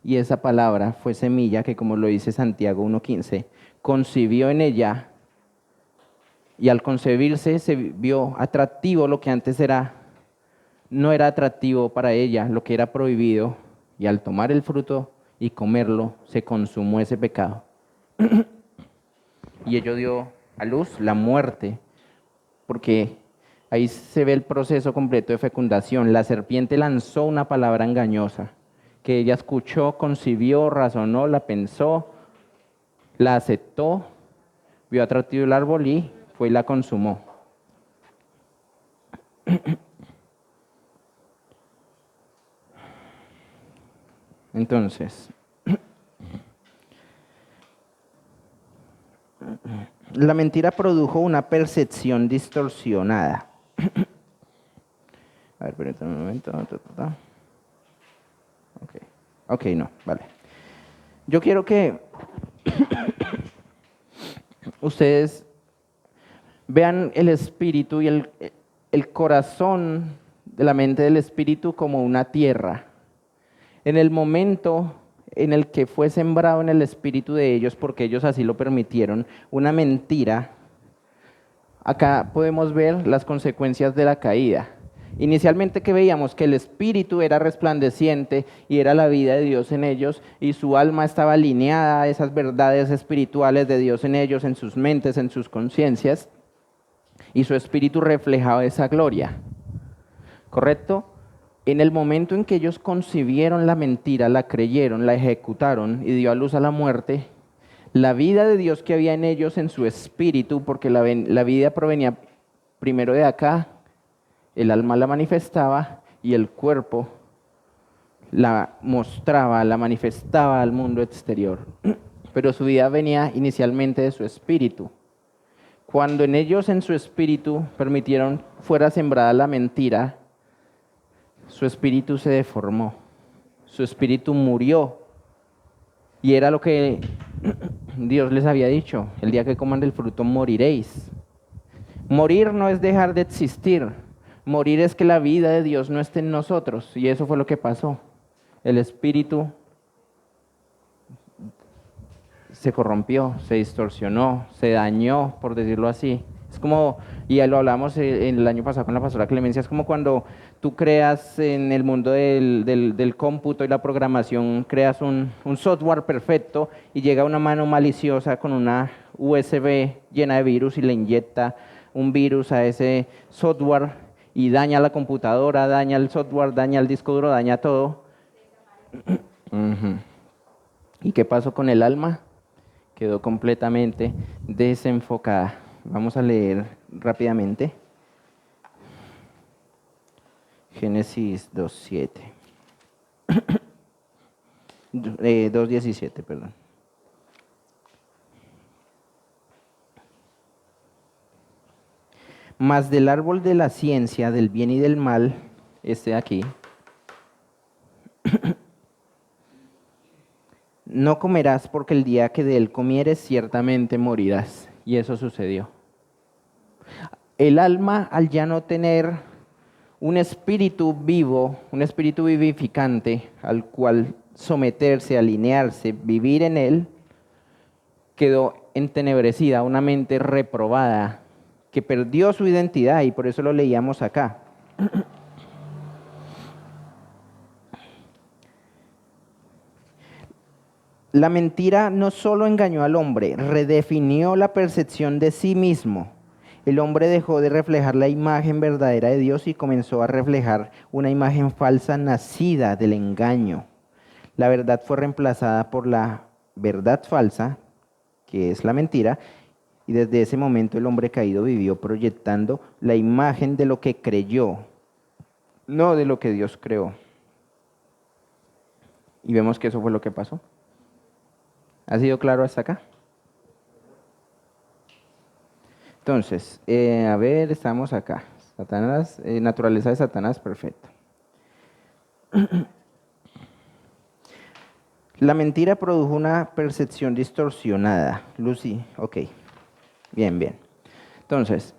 Y esa palabra fue semilla que, como lo dice Santiago 1:15, concibió en ella, y al concebirse se vio atractivo lo que antes no era atractivo para ella, lo que era prohibido, y al tomar el fruto y comerlo, se consumó ese pecado. Y ello dio a luz la muerte, porque ahí se ve el proceso completo de fecundación. La serpiente lanzó una palabra engañosa, que ella escuchó, concibió, razonó, la pensó, la aceptó, vio atractivo el árbol y fue y la consumó. Entonces, la mentira produjo una percepción distorsionada. A ver, permítame un momento. Ok, no, vale. Yo quiero que ustedes vean el espíritu y el corazón de la mente del espíritu como una tierra. En el momento en el que fue sembrado en el espíritu de ellos, porque ellos así lo permitieron, una mentira, acá podemos ver las consecuencias de la caída. Inicialmente que veíamos que el espíritu era resplandeciente y era la vida de Dios en ellos, y su alma estaba alineada a esas verdades espirituales de Dios en ellos, en sus mentes, en sus conciencias, y su espíritu reflejaba esa gloria. ¿Correcto? En el momento en que ellos concibieron la mentira, la creyeron, la ejecutaron y dio a luz a la muerte, la vida de Dios que había en ellos, en su espíritu, porque la vida provenía primero de acá, el alma la manifestaba y el cuerpo la mostraba, la manifestaba al mundo exterior. Pero su vida venía inicialmente de su espíritu. Cuando en ellos, en su espíritu, permitieron fuera sembrada la mentira, su espíritu se deformó, su espíritu murió. Y era lo que Dios les había dicho: el día que coman del fruto moriréis. Morir no es dejar de existir, morir es que la vida de Dios no esté en nosotros. Y eso fue lo que pasó. El espíritu se corrompió, se distorsionó, se dañó, por decirlo así. Es como, y ya lo hablamos el año pasado con la pastora Clemencia, es como cuando tú creas en el mundo del cómputo y la programación, creas un software perfecto y llega una mano maliciosa con una USB llena de virus y le inyecta un virus a ese software y daña la computadora, daña el software, daña el disco duro, daña todo. ¿Y qué pasó con el alma? Quedó completamente desenfocada. Vamos a leer rápidamente. Génesis 2:7. 2:17, perdón. Mas del árbol de la ciencia, del bien y del mal, este de aquí, no comerás, porque el día que de él comieres ciertamente morirás. Y eso sucedió. El alma, al ya no tener un espíritu vivo, un espíritu vivificante, al cual someterse, alinearse, vivir en él, quedó entenebrecida, una mente reprobada, que perdió su identidad, y por eso lo leíamos acá. La mentira no solo engañó al hombre, redefinió la percepción de sí mismo. El hombre dejó de reflejar la imagen verdadera de Dios y comenzó a reflejar una imagen falsa nacida del engaño. La verdad fue reemplazada por la verdad falsa, que es la mentira, y desde ese momento el hombre caído vivió proyectando la imagen de lo que creyó, no de lo que Dios creó. Y vemos que eso fue lo que pasó. ¿Ha sido claro hasta acá? Entonces, a ver, estamos acá. Satanás, naturaleza de Satanás, perfecto. La mentira produjo una percepción distorsionada. Lucy, ok. Bien, bien. Entonces,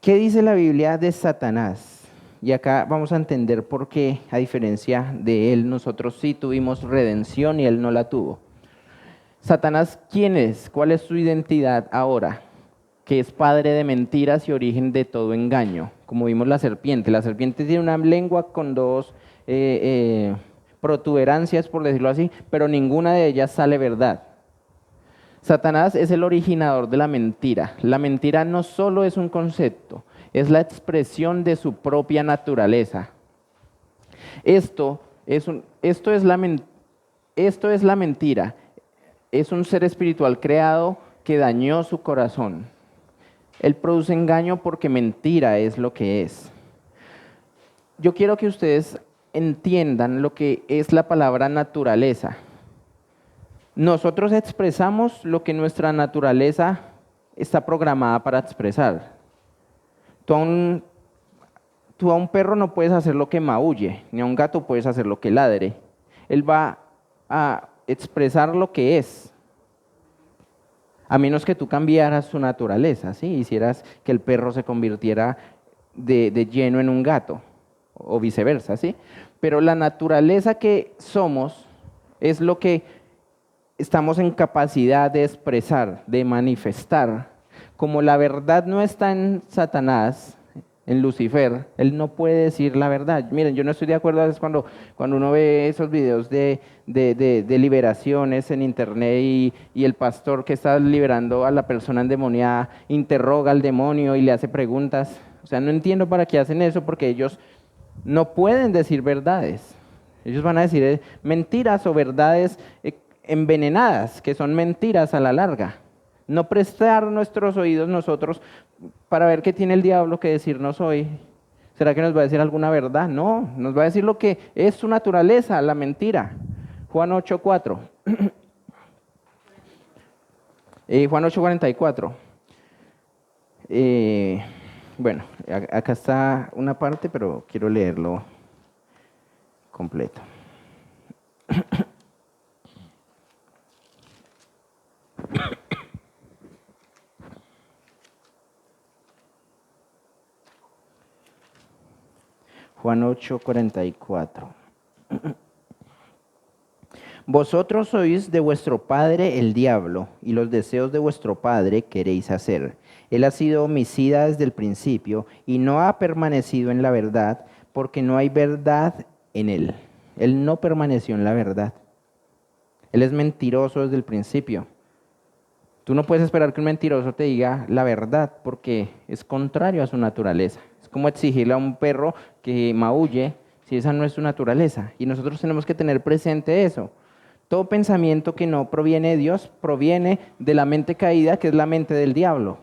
¿qué dice la Biblia de Satanás? Y acá vamos a entender por qué, a diferencia de él, nosotros sí tuvimos redención y él no la tuvo. Satanás, ¿quién es? ¿Cuál es su identidad ahora? Que es padre de mentiras y origen de todo engaño. Como vimos la serpiente. La serpiente tiene una lengua con dos protuberancias, por decirlo así, pero ninguna de ellas sale verdad. Satanás es el originador de la mentira. La mentira no solo es un concepto, es la expresión de su propia naturaleza. Esto es la mentira. Es un ser espiritual creado que dañó su corazón. Él produce engaño porque mentira es lo que es. Yo quiero que ustedes entiendan lo que es la palabra naturaleza. Nosotros expresamos lo que nuestra naturaleza está programada para expresar. Tú a un perro no puedes hacer lo que maulle, ni a un gato puedes hacer lo que ladre. Él va a expresar lo que es. A menos que tú cambiaras su naturaleza, ¿sí? Hicieras que el perro se convirtiera de lleno en un gato, o viceversa, ¿sí? Pero la naturaleza que somos es lo que estamos en capacidad de expresar, de manifestar. Como la verdad no está en Satanás, en Lucifer, él no puede decir la verdad. Miren, yo no estoy de acuerdo a veces cuando uno ve esos videos de liberaciones en internet y el pastor que está liberando a la persona endemoniada interroga al demonio y le hace preguntas. O sea, no entiendo para qué hacen eso, porque ellos no pueden decir verdades. Ellos van a decir mentiras o verdades envenenadas, que son mentiras a la larga. No prestar nuestros oídos nosotros para ver qué tiene el diablo que decirnos hoy. ¿Será que nos va a decir alguna verdad? No, nos va a decir lo que es su naturaleza, la mentira. Juan 8:4. Juan 8:44. Bueno, acá está una parte, pero quiero leerlo completo. Juan 8:44. Vosotros sois de vuestro padre el diablo, y los deseos de vuestro padre queréis hacer. Él ha sido homicida desde el principio, y no ha permanecido en la verdad, porque no hay verdad en él. Él no permaneció en la verdad. Él es mentiroso desde el principio. Tú no puedes esperar que un mentiroso te diga la verdad, porque es contrario a su naturaleza. Es como exigirle a un perro que maulle si esa no es su naturaleza. Y nosotros tenemos que tener presente eso. Todo pensamiento que no proviene de Dios proviene de la mente caída, que es la mente del diablo.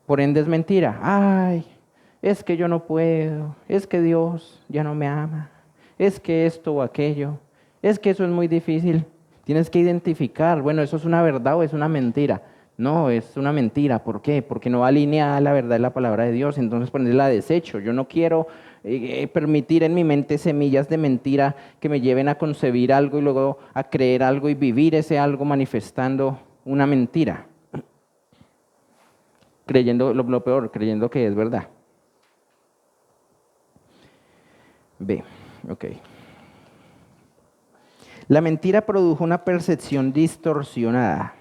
Por ende es mentira. Ay, es que yo no puedo, es que Dios ya no me ama, es que esto o aquello, es que eso es muy difícil. Tienes que identificar, bueno, ¿eso es una verdad o es una mentira? No, es una mentira. ¿Por qué? Porque no va alineada la verdad de la palabra de Dios. Entonces, por ende, la desecho. Yo no quiero permitir en mi mente semillas de mentira que me lleven a concebir algo y luego a creer algo y vivir ese algo manifestando una mentira. Creyendo, lo peor, creyendo que es verdad. B, ok. La mentira produjo una percepción distorsionada.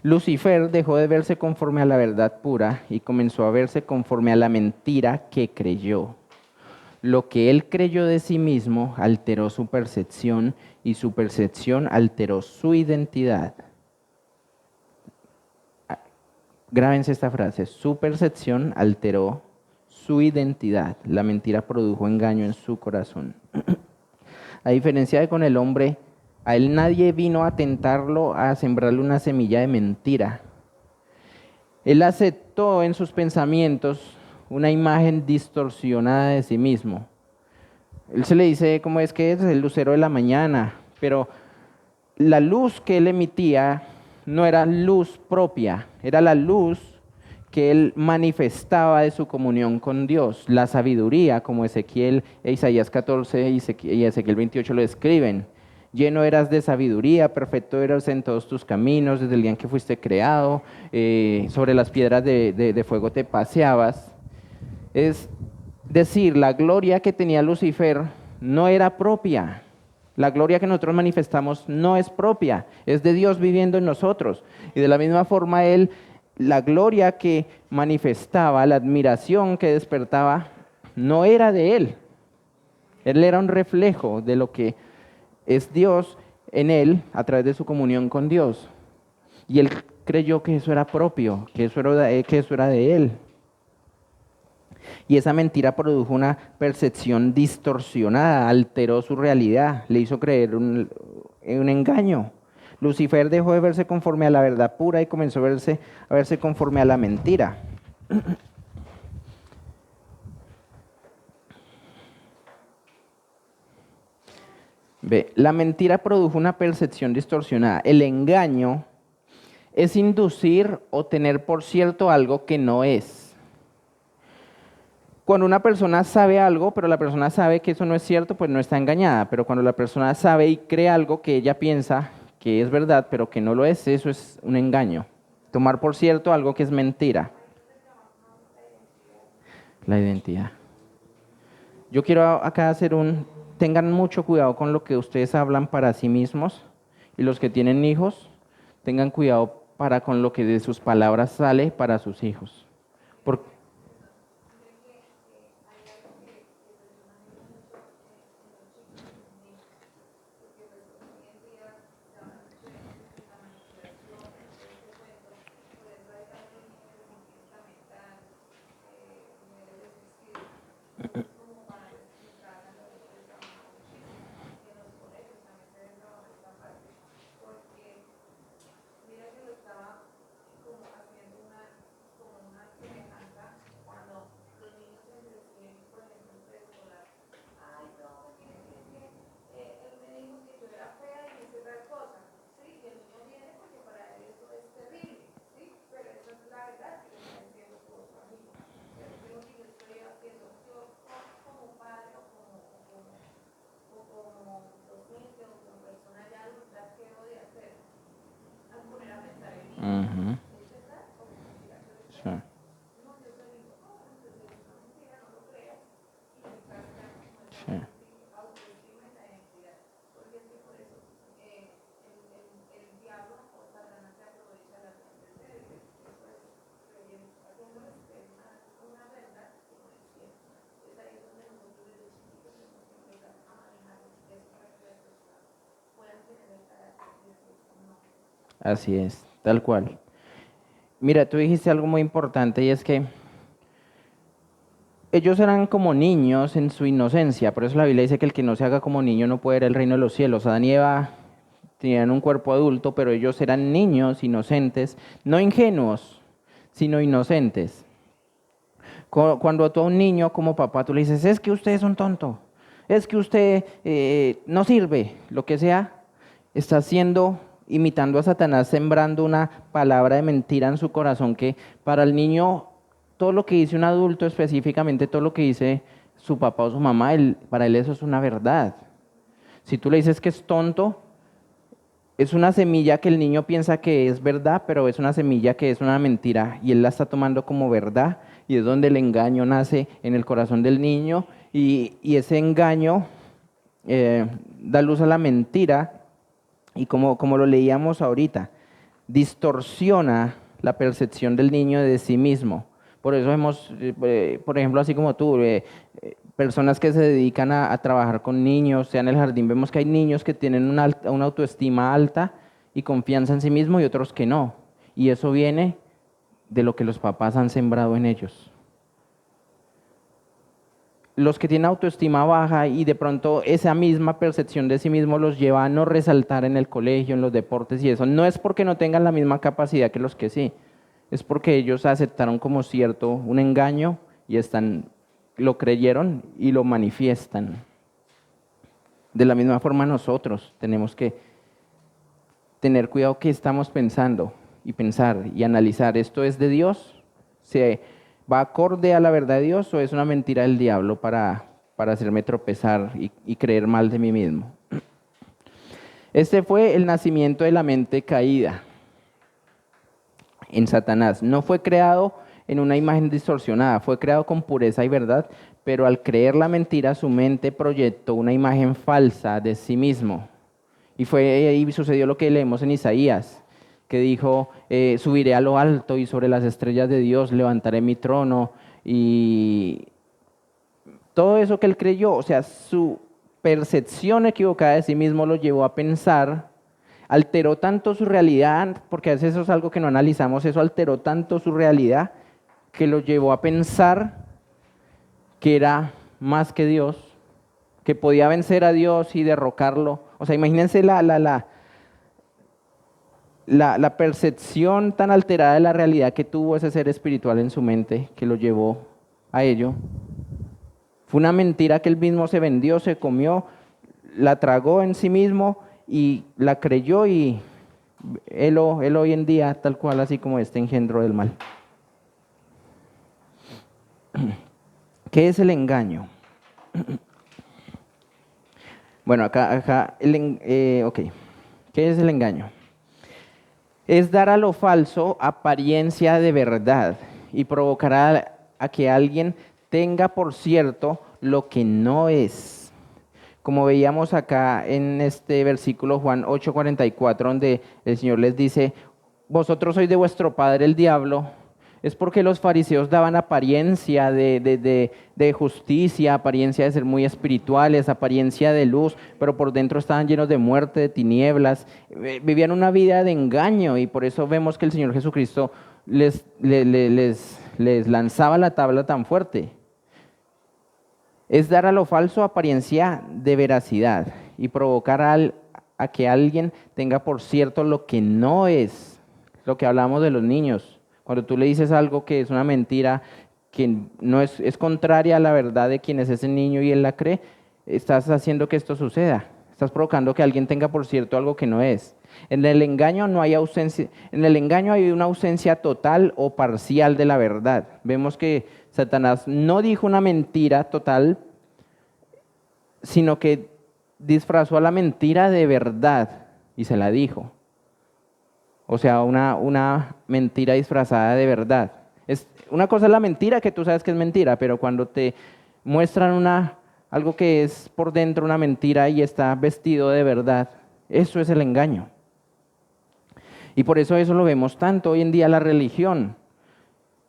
Lucifer dejó de verse conforme a la verdad pura y comenzó a verse conforme a la mentira que creyó. Lo que él creyó de sí mismo alteró su percepción y su percepción alteró su identidad. Grábense esta frase: su percepción alteró su identidad. La mentira produjo engaño en su corazón. A diferencia de con el hombre, a él nadie vino a tentarlo, a sembrarle una semilla de mentira. Él aceptó en sus pensamientos una imagen distorsionada de sí mismo. Él se le dice, ¿cómo es que es? El lucero de la mañana, pero la luz que él emitía no era luz propia, era la luz que él manifestaba de su comunión con Dios, la sabiduría, como Ezequiel e Isaías 14 y Ezequiel 28 lo describen. Lleno eras de sabiduría, perfecto eras en todos tus caminos, desde el día en que fuiste creado, sobre las piedras de fuego te paseabas. Es decir, la gloria que tenía Lucifer no era propia. La gloria que nosotros manifestamos no es propia, es de Dios viviendo en nosotros. Y de la misma forma, él, la gloria que manifestaba, la admiración que despertaba, no era de él. Él era un reflejo de lo que es Dios en él a través de su comunión con Dios. Y él creyó que eso era propio, que eso era de él. Y esa mentira produjo una percepción distorsionada, alteró su realidad, le hizo creer un engaño. Lucifer dejó de verse conforme a la verdad pura y comenzó a verse conforme a la mentira. Ve, la mentira produjo una percepción distorsionada. El engaño es inducir o tener por cierto algo que no es. Cuando una persona sabe algo, pero la persona sabe que eso no es cierto, pues no está engañada. Pero cuando la persona sabe y cree algo que ella piensa que es verdad, pero que no lo es, eso es un engaño. Tomar por cierto algo que es mentira. La identidad. Yo quiero acá tengan mucho cuidado con lo que ustedes hablan para sí mismos y los que tienen hijos, tengan cuidado para con lo que de sus palabras sale para sus hijos. Porque ujú, sí, sí. Así es, tal cual. Mira, tú dijiste algo muy importante y es que ellos eran como niños en su inocencia, por eso la Biblia dice que el que no se haga como niño no puede ver el reino de los cielos. Adán y Eva tenían un cuerpo adulto, pero ellos eran niños inocentes, no ingenuos, sino inocentes. Cuando tú a un niño como papá tú le dices, es que usted es un tonto, es que usted no sirve, lo que sea, está haciendo, imitando a Satanás, sembrando una palabra de mentira en su corazón que para el niño, todo lo que dice un adulto, específicamente todo lo que dice su papá o su mamá, para él eso es una verdad. Si tú le dices que es tonto, es una semilla que el niño piensa que es verdad, pero es una semilla que es una mentira y él la está tomando como verdad y es donde el engaño nace en el corazón del niño y ese engaño da luz a la mentira y como lo leíamos ahorita, distorsiona la percepción del niño de sí mismo. Por eso vemos, por ejemplo, así como tú, personas que se dedican a trabajar con niños, sea en el jardín, vemos que hay niños que tienen una autoestima alta y confianza en sí mismo y otros que no. Y eso viene de lo que los papás han sembrado en ellos. Los que tienen autoestima baja y de pronto esa misma percepción de sí mismo los lleva a no resaltar en el colegio, en los deportes y eso, no es porque no tengan la misma capacidad que los que sí, es porque ellos aceptaron como cierto un engaño y lo creyeron y lo manifiestan. De la misma forma nosotros tenemos que tener cuidado qué estamos pensando y pensar y analizar. ¿Esto es de Dios? ¿Se va acorde a la verdad de Dios o es una mentira del diablo para hacerme tropezar y creer mal de mí mismo? Este fue el nacimiento de la mente caída en Satanás. No fue creado en una imagen distorsionada, fue creado con pureza y verdad, pero al creer la mentira, su mente proyectó una imagen falsa de sí mismo. Y sucedió lo que leemos en Isaías, que dijo, subiré a lo alto y sobre las estrellas de Dios levantaré mi trono. Y todo eso que él creyó, o sea, su percepción equivocada de sí mismo lo llevó a pensar, alteró tanto su realidad, porque a veces eso es algo que no analizamos, eso alteró tanto su realidad que lo llevó a pensar que era más que Dios, que podía vencer a Dios y derrocarlo. O sea, imagínense la percepción tan alterada de la realidad que tuvo ese ser espiritual en su mente, que lo llevó a ello. Fue una mentira que él mismo se vendió, se comió, la tragó en sí mismo y la creyó, y él hoy en día, tal cual, así como este engendro del mal. ¿Qué es el engaño? Bueno, acá ok. ¿Qué es el engaño? Es dar a lo falso apariencia de verdad y provocar a que alguien tenga por cierto lo que no es. Como veíamos acá en este versículo Juan 8:44, donde el Señor les dice, vosotros sois de vuestro padre el diablo. Es porque los fariseos daban apariencia de justicia, apariencia de ser muy espirituales, apariencia de luz, pero por dentro estaban llenos de muerte, de tinieblas. Vivían una vida de engaño, y por eso vemos que el Señor Jesucristo les lanzaba la tabla tan fuerte. Es dar a lo falso apariencia de veracidad y provocar a que alguien tenga por cierto lo que no es. Lo que hablamos de los niños. Cuando tú le dices algo que es una mentira, que no es contraria a la verdad de quien es ese niño y él la cree, estás haciendo que esto suceda. Estás provocando que alguien tenga por cierto algo que no es. En el engaño no hay ausencia, en el engaño hay una ausencia total o parcial de la verdad. Vemos que Satanás no dijo una mentira total, sino que disfrazó a la mentira de verdad y se la dijo. O sea, una mentira disfrazada de verdad. Una cosa es la mentira, que tú sabes que es mentira, pero cuando te muestran algo que es por dentro una mentira y está vestido de verdad, eso es el engaño. Y por eso lo vemos tanto hoy en día en la religión,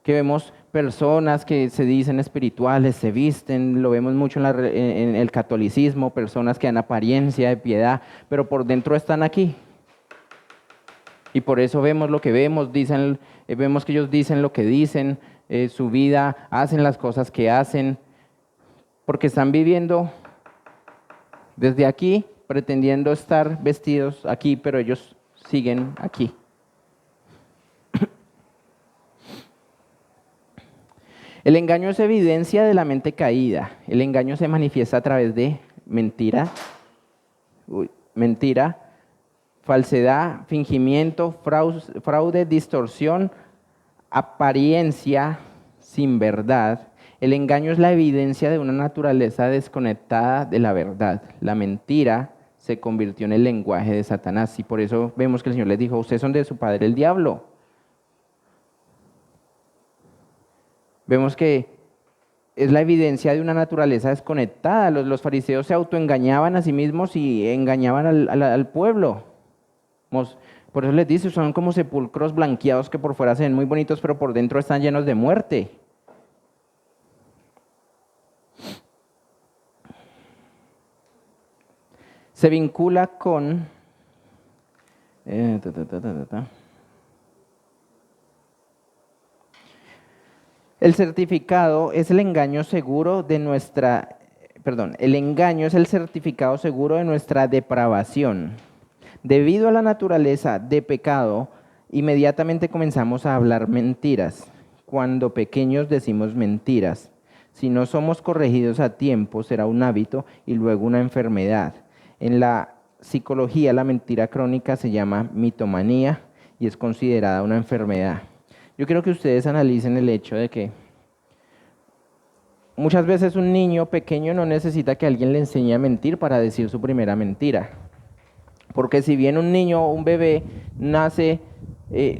que vemos personas que se dicen espirituales, se visten, lo vemos mucho en el catolicismo, personas que dan apariencia de piedad, pero por dentro están aquí. Y por eso vemos lo que vemos, vemos que ellos dicen lo que dicen, su vida, hacen las cosas que hacen, porque están viviendo desde aquí, pretendiendo estar vestidos aquí, pero ellos siguen aquí. El engaño es evidencia de la mente caída. El engaño se manifiesta a través de mentira, falsedad, fingimiento, fraude, distorsión, apariencia sin verdad. El engaño es la evidencia de una naturaleza desconectada de la verdad. La mentira se convirtió en el lenguaje de Satanás, y por eso vemos que el Señor les dijo, ustedes son de su padre el diablo. Vemos que es la evidencia de una naturaleza desconectada. Los fariseos se autoengañaban a sí mismos y engañaban al pueblo. Por eso les dice, son como sepulcros blanqueados que por fuera se ven muy bonitos, pero por dentro están llenos de muerte. Se vincula con... El certificado es el engaño seguro de el engaño es el certificado seguro de nuestra depravación. Debido a la naturaleza de pecado, inmediatamente comenzamos a hablar mentiras. Cuando pequeños decimos mentiras. Si no somos corregidos a tiempo, será un hábito y luego una enfermedad. En la psicología, la mentira crónica se llama mitomanía y es considerada una enfermedad. Yo quiero que ustedes analicen el hecho de que muchas veces un niño pequeño no necesita que alguien le enseñe a mentir para decir su primera mentira. Porque si bien un niño o un bebé nace,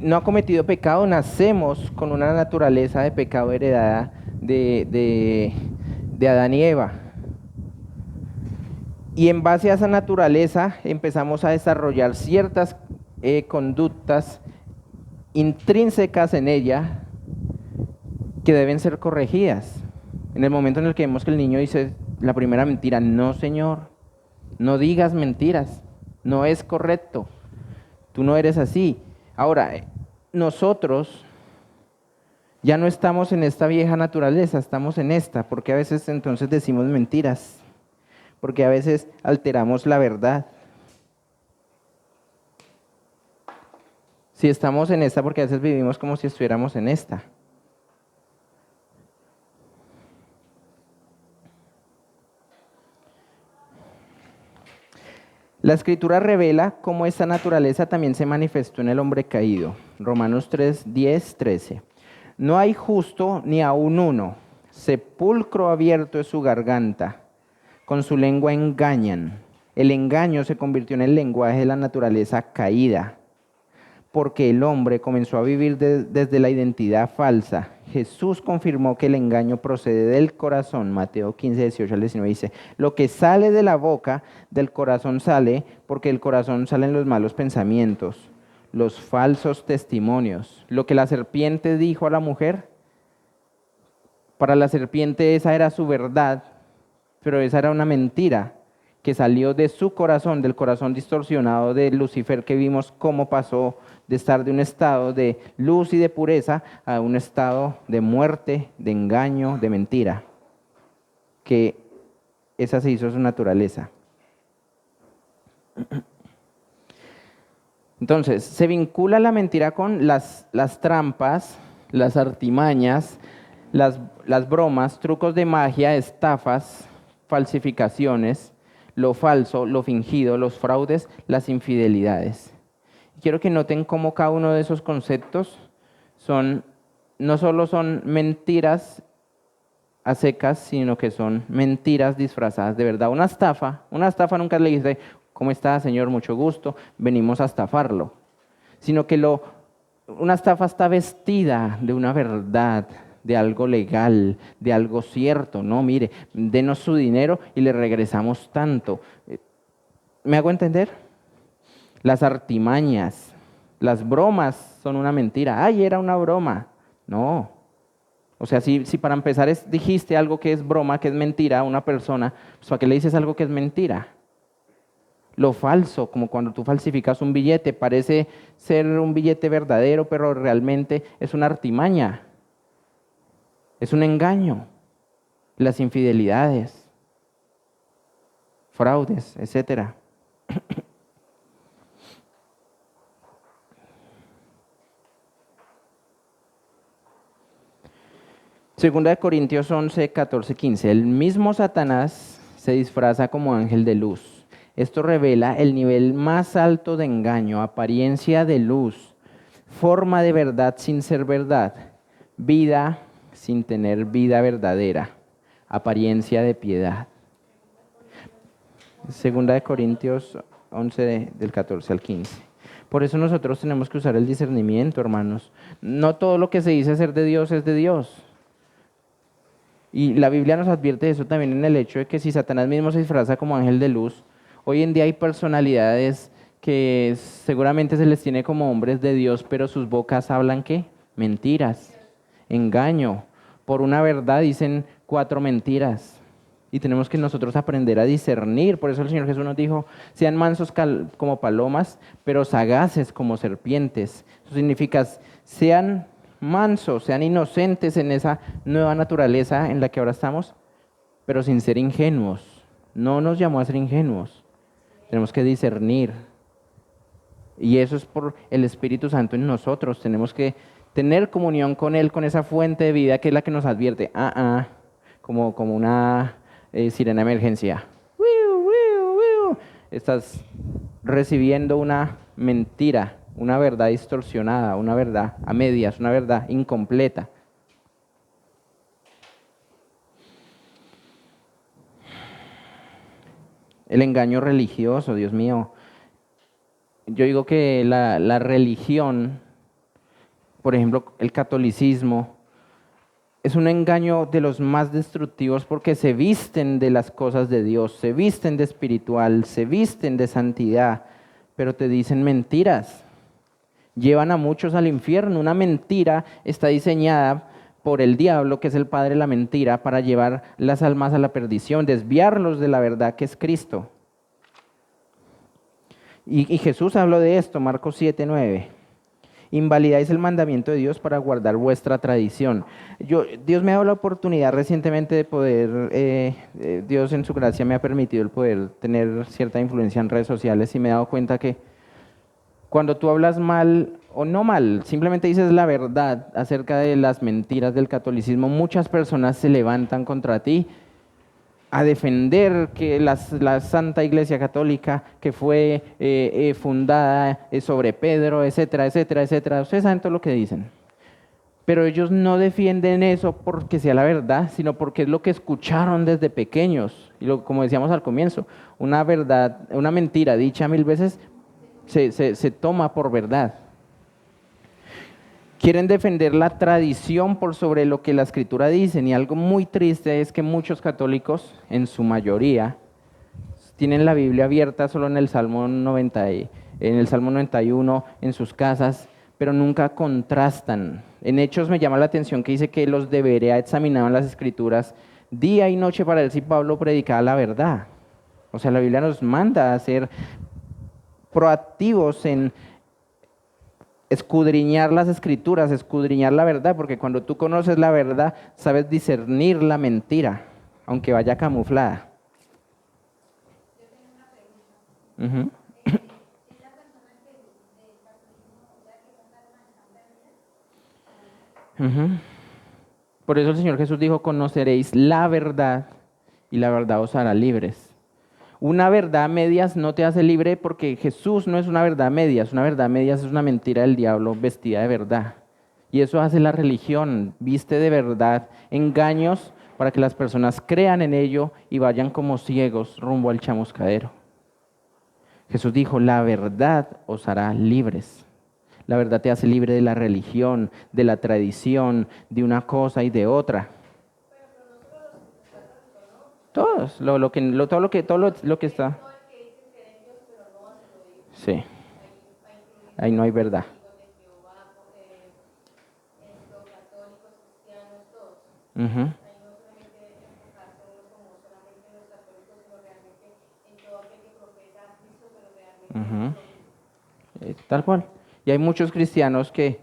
no ha cometido pecado, nacemos con una naturaleza de pecado heredada de Adán y Eva. Y en base a esa naturaleza empezamos a desarrollar ciertas conductas intrínsecas en ella que deben ser corregidas. En el momento en el que vemos que el niño dice la primera mentira, no señor, no digas mentiras, no es correcto, tú no eres así. Ahora, nosotros ya no estamos en esta vieja naturaleza, estamos en esta, porque a veces entonces decimos mentiras, porque a veces alteramos la verdad. Si estamos en esta, porque a veces vivimos como si estuviéramos en esta. La Escritura revela cómo esta naturaleza también se manifestó en el hombre caído. Romanos 3, 10, 13. No hay justo ni aun uno, sepulcro abierto es su garganta, con su lengua engañan. El engaño se convirtió en el lenguaje de la naturaleza caída, porque el hombre comenzó a vivir desde la identidad falsa. Jesús confirmó que el engaño procede del corazón. Mateo 15, 18 al 19 dice, lo que sale de la boca, del corazón sale, porque del corazón salen los malos pensamientos, los falsos testimonios. Lo que la serpiente dijo a la mujer, para la serpiente esa era su verdad, pero esa era una mentira que salió de su corazón, del corazón distorsionado de Lucifer, que vimos cómo pasó de estar de un estado de luz y de pureza a un estado de muerte, de engaño, de mentira, que esa se hizo su naturaleza. Entonces, se vincula la mentira con las trampas, las artimañas, las bromas, trucos de magia, estafas, falsificaciones, lo falso, lo fingido, los fraudes, las infidelidades. Quiero que noten cómo cada uno de esos conceptos no solo son mentiras a secas, sino que son mentiras disfrazadas de verdad. Una estafa nunca le dice, ¿cómo está, señor? Mucho gusto, venimos a estafarlo. Sino que una estafa está vestida de una verdad, de algo legal, de algo cierto. No, mire, denos su dinero y le regresamos tanto. ¿Me hago entender? Las artimañas, las bromas son una mentira. ¡Ay, era una broma! No. O sea, si para empezar dijiste algo que es broma, que es mentira a una persona, pues ¿para qué le dices algo que es mentira? Lo falso, como cuando tú falsificas un billete, parece ser un billete verdadero, pero realmente es una artimaña. Es un engaño. Las infidelidades, fraudes, etcétera. Segunda de Corintios 11, 14, 15. El mismo Satanás se disfraza como ángel de luz. Esto revela el nivel más alto de engaño, apariencia de luz, forma de verdad sin ser verdad, vida sin tener vida verdadera, apariencia de piedad. Segunda de Corintios 11, del 14 al 15. Por eso nosotros tenemos que usar el discernimiento, hermanos. No todo lo que se dice ser de Dios es de Dios. Y la Biblia nos advierte de eso también en el hecho de que si Satanás mismo se disfraza como ángel de luz, hoy en día hay personalidades que seguramente se les tiene como hombres de Dios, pero sus bocas hablan ¿qué? Mentiras, engaño. Por una verdad dicen 4 mentiras. Y tenemos que nosotros aprender a discernir. Por eso el Señor Jesús nos dijo, sean mansos como palomas, pero sagaces como serpientes. Eso significa, sean mansos, sean inocentes en esa nueva naturaleza en la que ahora estamos, pero sin ser ingenuos. No nos llamó a ser ingenuos. Tenemos que discernir. Y eso es por el Espíritu Santo en nosotros. Tenemos que tener comunión con Él, con esa fuente de vida que es la que nos advierte. Como una sirena de emergencia. estás recibiendo una mentira, una verdad distorsionada, una verdad a medias, una verdad incompleta. El engaño religioso, Dios mío. Yo digo que la religión, por ejemplo, el catolicismo, es un engaño de los más destructivos porque se visten de las cosas de Dios, se visten de espiritual, se visten de santidad, pero te dicen mentiras. Llevan a muchos al infierno. Una mentira está diseñada por el diablo, que es el padre de la mentira, para llevar las almas a la perdición, desviarlos de la verdad que es Cristo. Y Jesús habló de esto, Marcos 7:9. Invalidáis el mandamiento de Dios para guardar vuestra tradición. Dios me ha dado la oportunidad recientemente de poder, Dios en su gracia me ha permitido el poder tener cierta influencia en redes sociales y me he dado cuenta que cuando tú hablas mal, o no mal, simplemente dices la verdad acerca de las mentiras del catolicismo, muchas personas se levantan contra ti a defender que la Santa Iglesia Católica, que fue fundada sobre Pedro, etcétera, etcétera, etcétera. Ustedes saben todo lo que dicen. Pero ellos no defienden eso porque sea la verdad, sino porque es lo que escucharon desde pequeños. Y como decíamos al comienzo, una verdad, una mentira dicha 1000 veces se toma por verdad. Quieren defender la tradición por sobre lo que la Escritura dice, y algo muy triste es que muchos católicos, en su mayoría, tienen la Biblia abierta solo en el Salmo 90, en el Salmo 91, en sus casas, pero nunca contrastan. En Hechos me llama la atención que dice que los de Berea examinaban las Escrituras día y noche para ver si Pablo predicaba la verdad. O sea, la Biblia nos manda a ser proactivos en escudriñar las Escrituras, escudriñar la verdad, porque cuando tú conoces la verdad, sabes discernir la mentira, aunque vaya camuflada. Uh-huh. Uh-huh. Por eso el Señor Jesús dijo, conoceréis la verdad y la verdad os hará libres. Una verdad a medias no te hace libre porque Jesús no es una verdad a medias. Una verdad a medias es una mentira del diablo vestida de verdad. Y eso hace la religión, viste de verdad engaños para que las personas crean en ello y vayan como ciegos rumbo al chamuscadero. Jesús dijo, la verdad os hará libres. La verdad te hace libre de la religión, de la tradición, de una cosa y de otra. Todos, todo lo que está. Sí, ahí no hay verdad. Uh-huh. Uh-huh. Tal cual. Y hay muchos cristianos que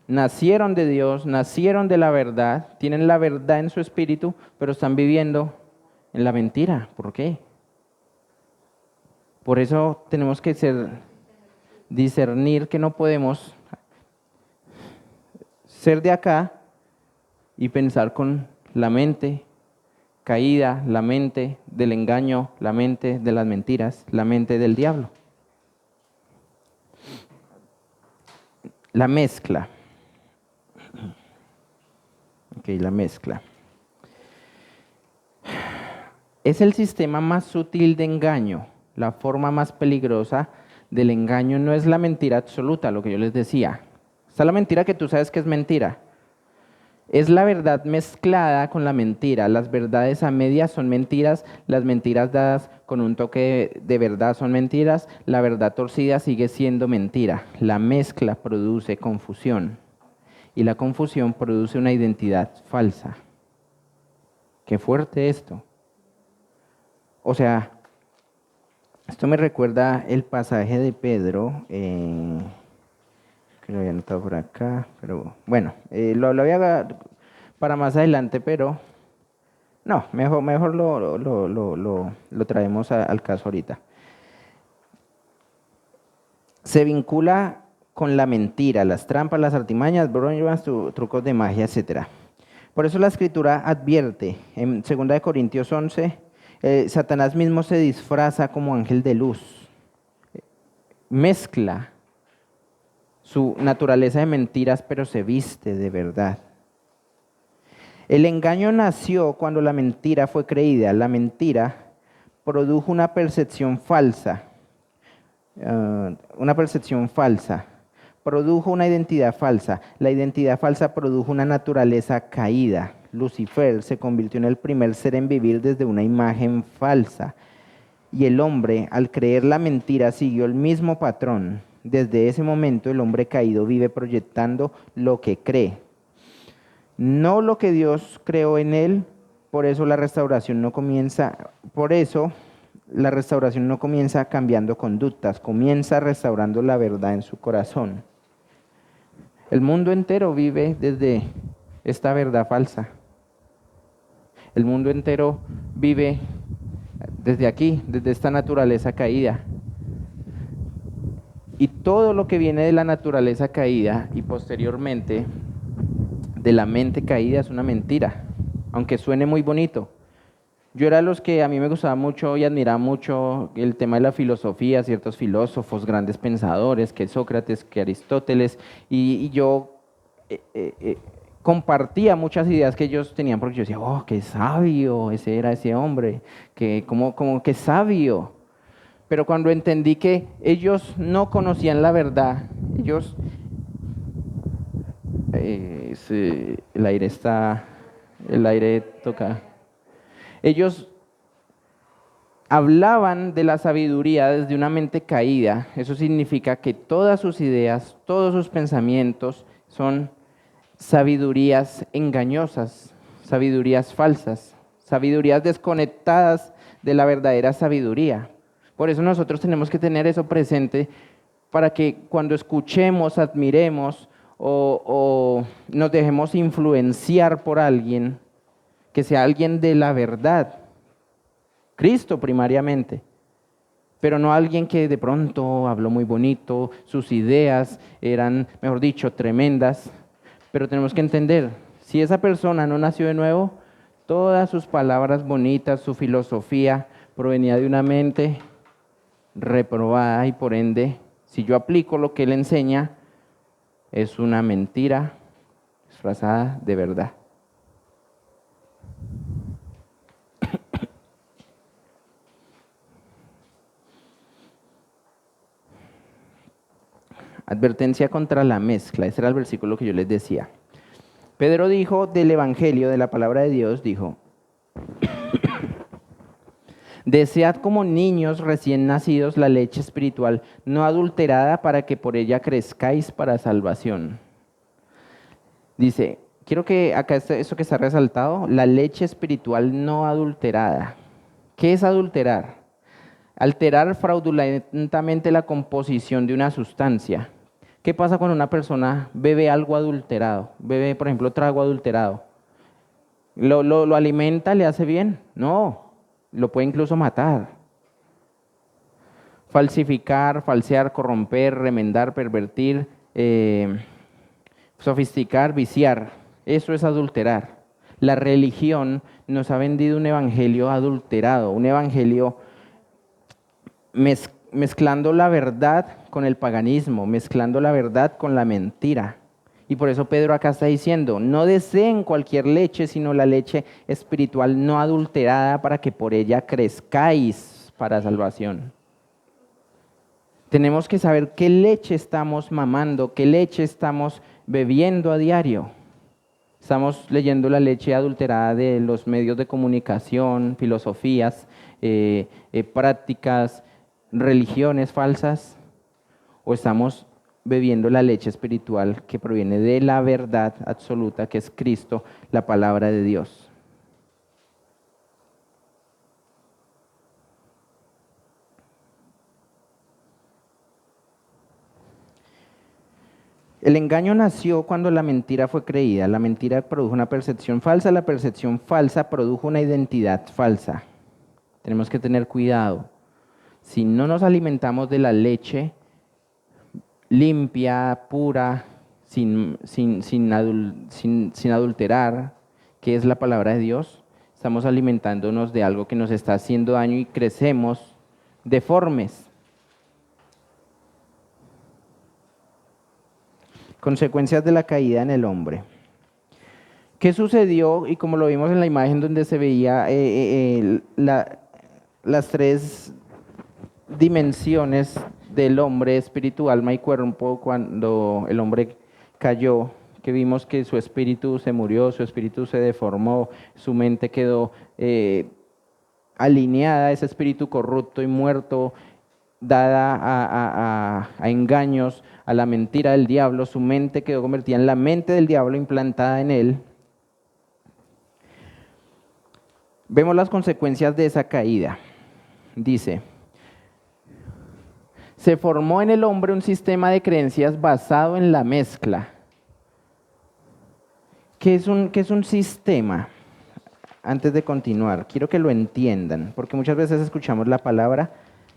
nacieron de Dios, nacieron de la verdad, tienen la verdad en su espíritu, pero están viviendo en la mentira. ¿Por qué? Por eso tenemos que discernir que no podemos ser de acá y pensar con la mente caída, la mente del engaño, la mente de las mentiras, la mente del diablo. La mezcla. Ok, la mezcla. Es el sistema más sutil de engaño. La forma más peligrosa del engaño no es la mentira absoluta, lo que yo les decía. Está la mentira que tú sabes que es mentira. Es la verdad mezclada con la mentira. Las verdades a medias son mentiras, las mentiras dadas con un toque de verdad son mentiras, la verdad torcida sigue siendo mentira. La mezcla produce confusión y la confusión produce una identidad falsa. Qué fuerte esto. O sea, esto me recuerda el pasaje de Pedro, que lo había anotado por acá, pero bueno, lo había para más adelante, pero no, mejor lo traemos al caso ahorita. Se vincula con la mentira, las trampas, las artimañas, bromas, trucos de magia, etc. Por eso la Escritura advierte en 2 Corintios 11, Satanás mismo se disfraza como ángel de luz, mezcla su naturaleza de mentiras, pero se viste de verdad. El engaño nació cuando la mentira fue creída. La mentira produjo una percepción falsa, produjo una identidad falsa. La identidad falsa produjo una naturaleza caída. Lucifer se convirtió en el primer ser en vivir desde una imagen falsa. Y el hombre, al creer la mentira, siguió el mismo patrón. Desde ese momento el hombre caído vive proyectando lo que cree, no lo que Dios creó en él. Por eso la restauración no comienza cambiando conductas, comienza restaurando la verdad en su corazón. El mundo entero vive desde esta verdad falsa. El mundo entero vive desde aquí, desde esta naturaleza caída. Y todo lo que viene de la naturaleza caída y posteriormente de la mente caída es una mentira, aunque suene muy bonito. Yo era de los que a mí me gustaba mucho y admiraba mucho el tema de la filosofía, ciertos filósofos, grandes pensadores, que Sócrates, que Aristóteles, y yo compartía muchas ideas que ellos tenían, porque yo decía, oh, qué sabio, ese era ese hombre, que como que sabio. Pero cuando entendí que ellos no conocían la verdad, ellos, el aire toca. Ellos hablaban de la sabiduría desde una mente caída. Eso significa que todas sus ideas, todos sus pensamientos son sabidurías engañosas, sabidurías falsas, sabidurías desconectadas de la verdadera sabiduría. Por eso nosotros tenemos que tener eso presente para que cuando escuchemos, admiremos o nos dejemos influenciar por alguien, que sea alguien de la verdad, Cristo primariamente, pero no alguien que de pronto habló muy bonito, sus ideas eran, mejor dicho, tremendas. Pero tenemos que entender, si esa persona no nació de nuevo, todas sus palabras bonitas, su filosofía provenía de una mente reprobada y por ende, si yo aplico lo que él enseña, es una mentira disfrazada de verdad. Advertencia contra la mezcla. Ese era el versículo que yo les decía. Pedro dijo del Evangelio, de la palabra de Dios, dijo, desead como niños recién nacidos la leche espiritual no adulterada para que por ella crezcáis para salvación. Dice, quiero que acá eso que está resaltado, la leche espiritual no adulterada. ¿Qué es adulterar? Alterar fraudulentamente la composición de una sustancia. ¿Qué pasa cuando una persona bebe algo adulterado? Bebe, por ejemplo, trago adulterado. ¿Lo alimenta? ¿Le hace bien? No, lo puede incluso matar. Falsificar, falsear, corromper, remendar, pervertir, sofisticar, viciar. Eso es adulterar. La religión nos ha vendido un evangelio adulterado, un evangelio mezclando la verdad con el paganismo, mezclando la verdad con la mentira. Y por eso Pedro acá está diciendo, no deseen cualquier leche, sino la leche espiritual no adulterada para que por ella crezcáis para salvación. Tenemos que saber qué leche estamos mamando, qué leche estamos bebiendo a diario. Estamos leyendo la leche adulterada de los medios de comunicación, filosofías, prácticas, religiones falsas, o estamos bebiendo la leche espiritual que proviene de la verdad absoluta que es Cristo, la palabra de Dios. El engaño nació cuando la mentira fue creída. La mentira produjo una percepción falsa, la percepción falsa produjo una identidad falsa. Tenemos que tener cuidado. Si no nos alimentamos de la leche limpia, pura, sin adulterar, que es la palabra de Dios, estamos alimentándonos de algo que nos está haciendo daño y crecemos deformes. Consecuencias de la caída en el hombre. ¿Qué sucedió? Y como lo vimos en la imagen donde se veía las tres dimensiones del hombre, espíritu, alma y cuerpo, cuando el hombre cayó, que vimos que su espíritu se murió, su espíritu se deformó, su mente quedó alineada a ese espíritu corrupto y muerto, dada a engaños, a la mentira del diablo, su mente quedó convertida en la mente del diablo implantada en él. Vemos las consecuencias de esa caída. Dice, se formó en el hombre un sistema de creencias basado en la mezcla. ¿Qué es un sistema? Antes de continuar, quiero que lo entiendan, porque muchas veces escuchamos la palabra,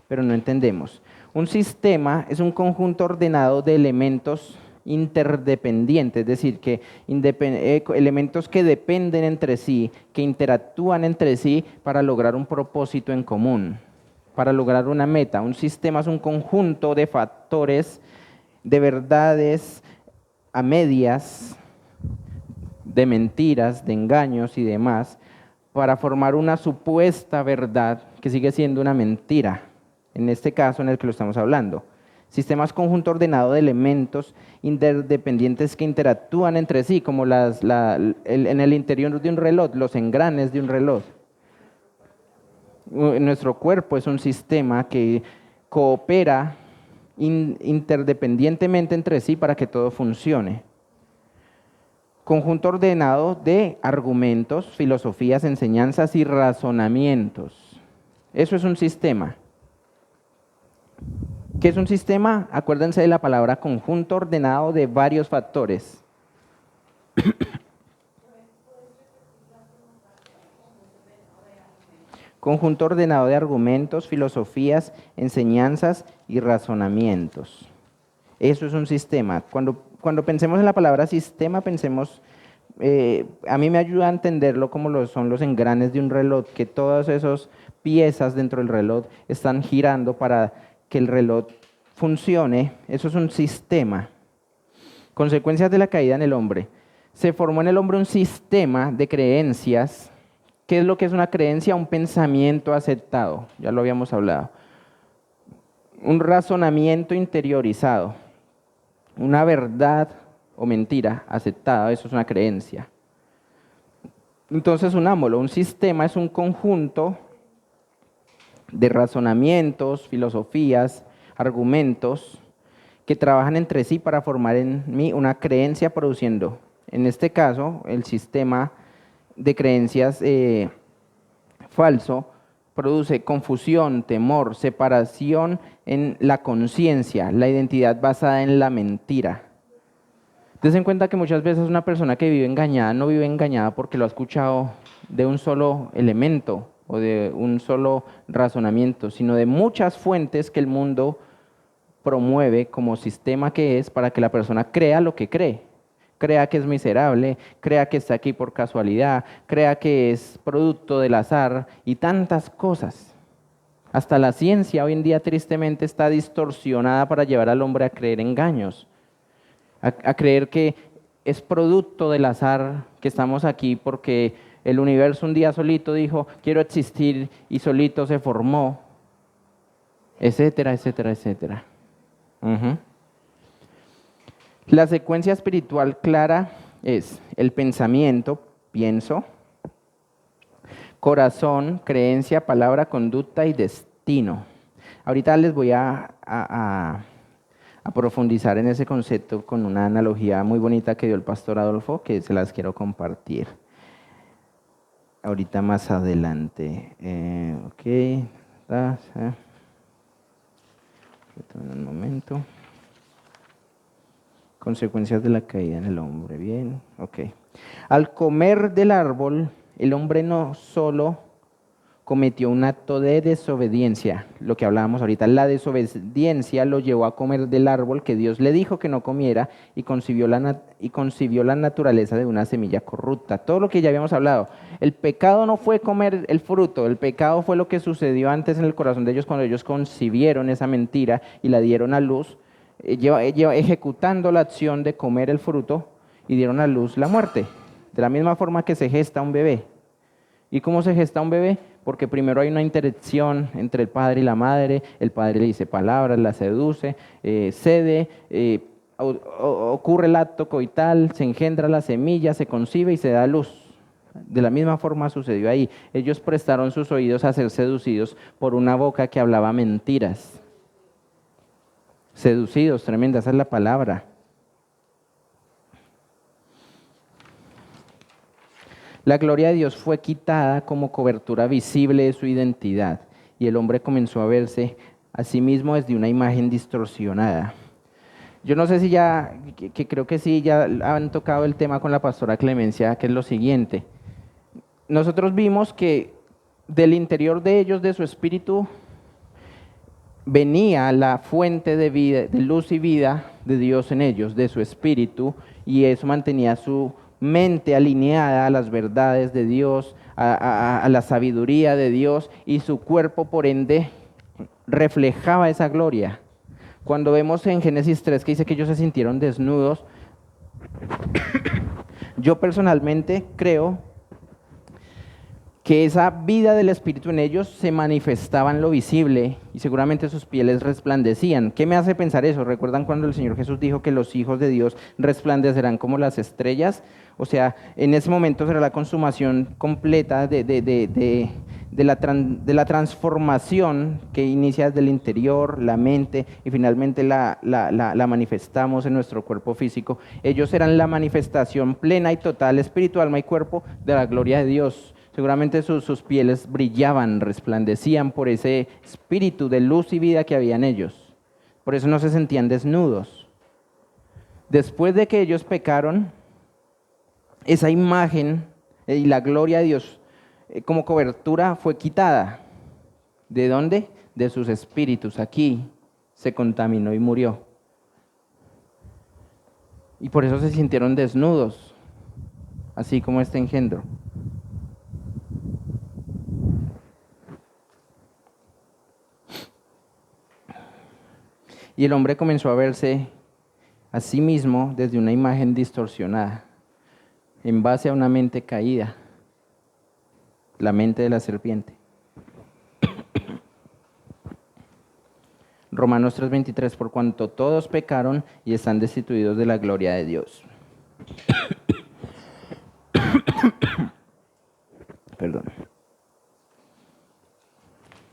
pero no entendemos. Un sistema es un conjunto ordenado de elementos interdependientes, es decir, que elementos que dependen entre sí, que interactúan entre sí para lograr un propósito en común, para lograr una meta. Un sistema es un conjunto de factores, de verdades a medias, de mentiras, de engaños y demás, para formar una supuesta verdad que sigue siendo una mentira, en este caso en el que lo estamos hablando. Sistema es conjunto ordenado de elementos interdependientes que interactúan entre sí, como en el interior de un reloj, los engranes de un reloj. Nuestro cuerpo es un sistema que coopera interdependientemente entre sí para que todo funcione. Conjunto ordenado de argumentos, filosofías, enseñanzas y razonamientos. Eso es un sistema. ¿Qué es un sistema? Acuérdense de la palabra conjunto ordenado de varios factores. Conjunto ordenado de argumentos, filosofías, enseñanzas y razonamientos. Eso es un sistema. Cuando pensemos en la palabra sistema, pensemos, a mí me ayuda a entenderlo como son los engranes de un reloj, que todas esas piezas dentro del reloj están girando para que el reloj funcione. Eso es un sistema. Consecuencias de la caída en el hombre. Se formó en el hombre un sistema de creencias. ¿Qué es lo que es una creencia? Un pensamiento aceptado, ya lo habíamos hablado. Un razonamiento interiorizado. Una verdad o mentira aceptada, eso es una creencia. Entonces, unámoslo, un sistema es un conjunto de razonamientos, filosofías, argumentos que trabajan entre sí para formar en mí una creencia produciendo, en este caso, el sistema de creencias falso produce confusión, temor, separación en la conciencia, la identidad basada en la mentira. Des en cuenta que muchas veces una persona que vive engañada no vive engañada porque lo ha escuchado de un solo elemento o de un solo razonamiento, sino de muchas fuentes que el mundo promueve como sistema que es para que la persona crea lo que cree. Crea que es miserable, crea que está aquí por casualidad, crea que es producto del azar y tantas cosas. Hasta la ciencia hoy en día tristemente está distorsionada para llevar al hombre a creer engaños, a creer que es producto del azar que estamos aquí porque el universo un día solito dijo, quiero existir y solito se formó, etcétera, etcétera, etcétera. La secuencia espiritual clara es el pensamiento, pienso, corazón, creencia, palabra, conducta y destino. Ahorita les voy a profundizar en ese concepto con una analogía muy bonita que dio el pastor Adolfo, que se las quiero compartir. Ahorita más adelante. Un momento. Consecuencias de la caída en el hombre. Bien, ok. Al comer del árbol, el hombre no solo cometió un acto de desobediencia, lo que hablábamos ahorita. La desobediencia lo llevó a comer del árbol que Dios le dijo que no comiera y concibió la naturaleza de una semilla corrupta. Todo lo que ya habíamos hablado. El pecado no fue comer el fruto, el pecado fue lo que sucedió antes en el corazón de ellos cuando ellos concibieron esa mentira y la dieron a luz, ejecutando la acción de comer el fruto y dieron a luz la muerte. De la misma forma que se gesta un bebé. ¿Y cómo se gesta un bebé? Porque primero hay una interacción entre el padre y la madre, el padre le dice palabras, la seduce, cede, ocurre el acto coital, se engendra la semilla, se concibe y se da a luz. De la misma forma sucedió ahí. Ellos prestaron sus oídos a ser seducidos por una boca que hablaba mentiras. Seducidos, tremenda, esa es la palabra. La gloria de Dios fue quitada como cobertura visible de su identidad y el hombre comenzó a verse a sí mismo desde una imagen distorsionada. Yo no sé si ya, que creo que sí, ya han tocado el tema con la pastora Clemencia, que es lo siguiente. Nosotros vimos que del interior de ellos, de su espíritu, venía la fuente de vida, de luz y vida de Dios en ellos, de su espíritu, y eso mantenía su mente alineada a las verdades de Dios, a la sabiduría de Dios, y su cuerpo, por ende, reflejaba esa gloria. Cuando vemos en Génesis 3 que dice que ellos se sintieron desnudos, yo personalmente creo que esa vida del Espíritu en ellos se manifestaba en lo visible y seguramente sus pieles resplandecían. ¿Qué me hace pensar eso? ¿Recuerdan cuando el Señor Jesús dijo que los hijos de Dios resplandecerán como las estrellas? O sea, en ese momento será la consumación completa de la transformación que inicia desde el interior, la mente, y finalmente la manifestamos en nuestro cuerpo físico. Ellos serán la manifestación plena y total, espíritu, alma y cuerpo, de la gloria de Dios. Seguramente sus pieles brillaban, resplandecían por ese espíritu de luz y vida que había en ellos. Por eso no se sentían desnudos. Después de que ellos pecaron, esa imagen y la gloria de Dios como cobertura fue quitada. ¿De dónde? De sus espíritus. Aquí se contaminó y murió. Y por eso se sintieron desnudos, así como este engendro. Y el hombre comenzó a verse a sí mismo desde una imagen distorsionada, en base a una mente caída, la mente de la serpiente. Romanos 3:23, por cuanto todos pecaron y están destituidos de la gloria de Dios. Perdón.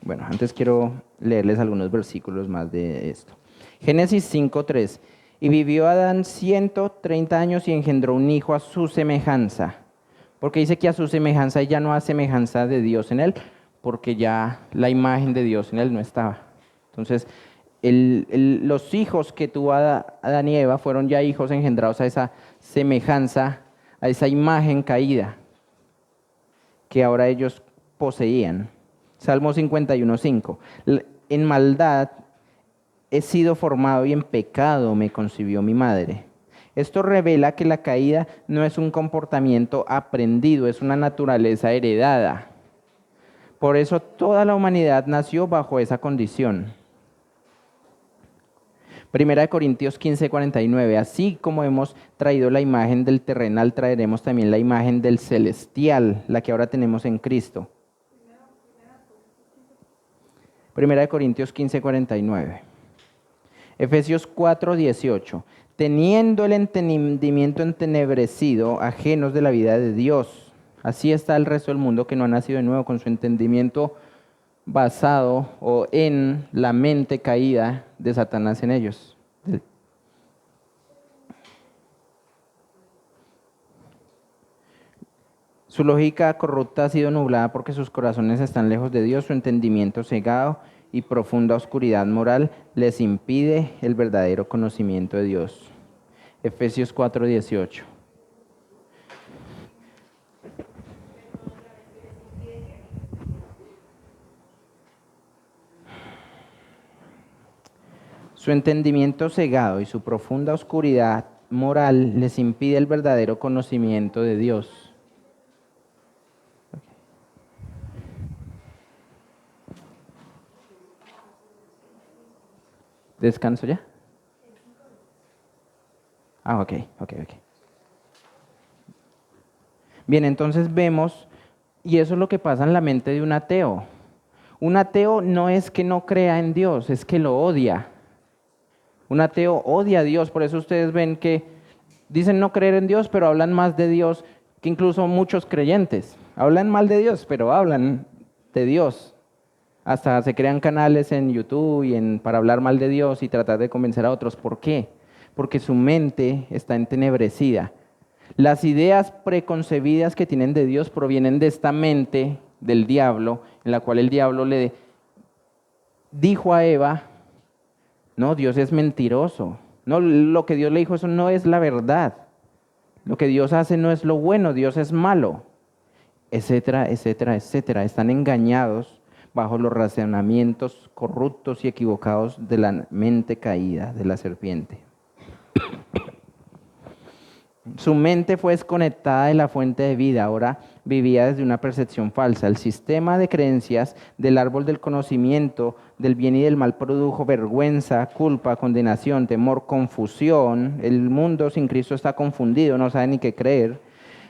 Bueno, antes quiero leerles algunos versículos más de esto. Génesis 5:3. Y vivió Adán 130 años y engendró un hijo a su semejanza. Porque dice que a su semejanza y ya no a semejanza de Dios en él, porque ya la imagen de Dios en él no estaba. Entonces, los hijos que tuvo Adán y Eva fueron ya hijos engendrados a esa semejanza, a esa imagen caída que ahora ellos poseían. Salmo 51:5. En maldad he sido formado y en pecado me concibió mi madre. Esto revela que la caída no es un comportamiento aprendido, es una naturaleza heredada. Por eso toda la humanidad nació bajo esa condición. Primera de Corintios 15:49. Así como hemos traído la imagen del terrenal, traeremos también la imagen del celestial, la que ahora tenemos en Cristo. Primera de Corintios 15:49. Efesios 4:18. Teniendo el entendimiento entenebrecido, ajenos de la vida de Dios. Así está el resto del mundo que no ha nacido de nuevo, con su entendimiento basado o en la mente caída de Satanás en ellos. Su lógica corrupta ha sido nublada porque sus corazones están lejos de Dios, su entendimiento cegado y profunda oscuridad moral les impide el verdadero conocimiento de Dios. Efesios 4:18. Su entendimiento cegado y su profunda oscuridad moral les impide el verdadero conocimiento de Dios. ¿Descanso ya? Ok. Bien, entonces vemos, y eso es lo que pasa en la mente de un ateo. Un ateo no es que no crea en Dios, es que lo odia. Un ateo odia a Dios, por eso ustedes ven que dicen no creer en Dios, pero hablan más de Dios que incluso muchos creyentes. Hablan mal de Dios, pero hablan de Dios. Hasta se crean canales en YouTube para hablar mal de Dios y tratar de convencer a otros. ¿Por qué? Porque su mente está entenebrecida. Las ideas preconcebidas que tienen de Dios provienen de esta mente del diablo, en la cual el diablo le dijo a Eva: no, Dios es mentiroso. No, lo que Dios le dijo, eso no es la verdad. Lo que Dios hace no es lo bueno, Dios es malo, etcétera, etcétera, etcétera. Están engañados bajo los razonamientos corruptos y equivocados de la mente caída de la serpiente. Su mente fue desconectada de la fuente de vida, ahora vivía desde una percepción falsa. El sistema de creencias del árbol del conocimiento del bien y del mal produjo vergüenza, culpa, condenación, temor, confusión. El mundo sin Cristo está confundido, no sabe ni qué creer.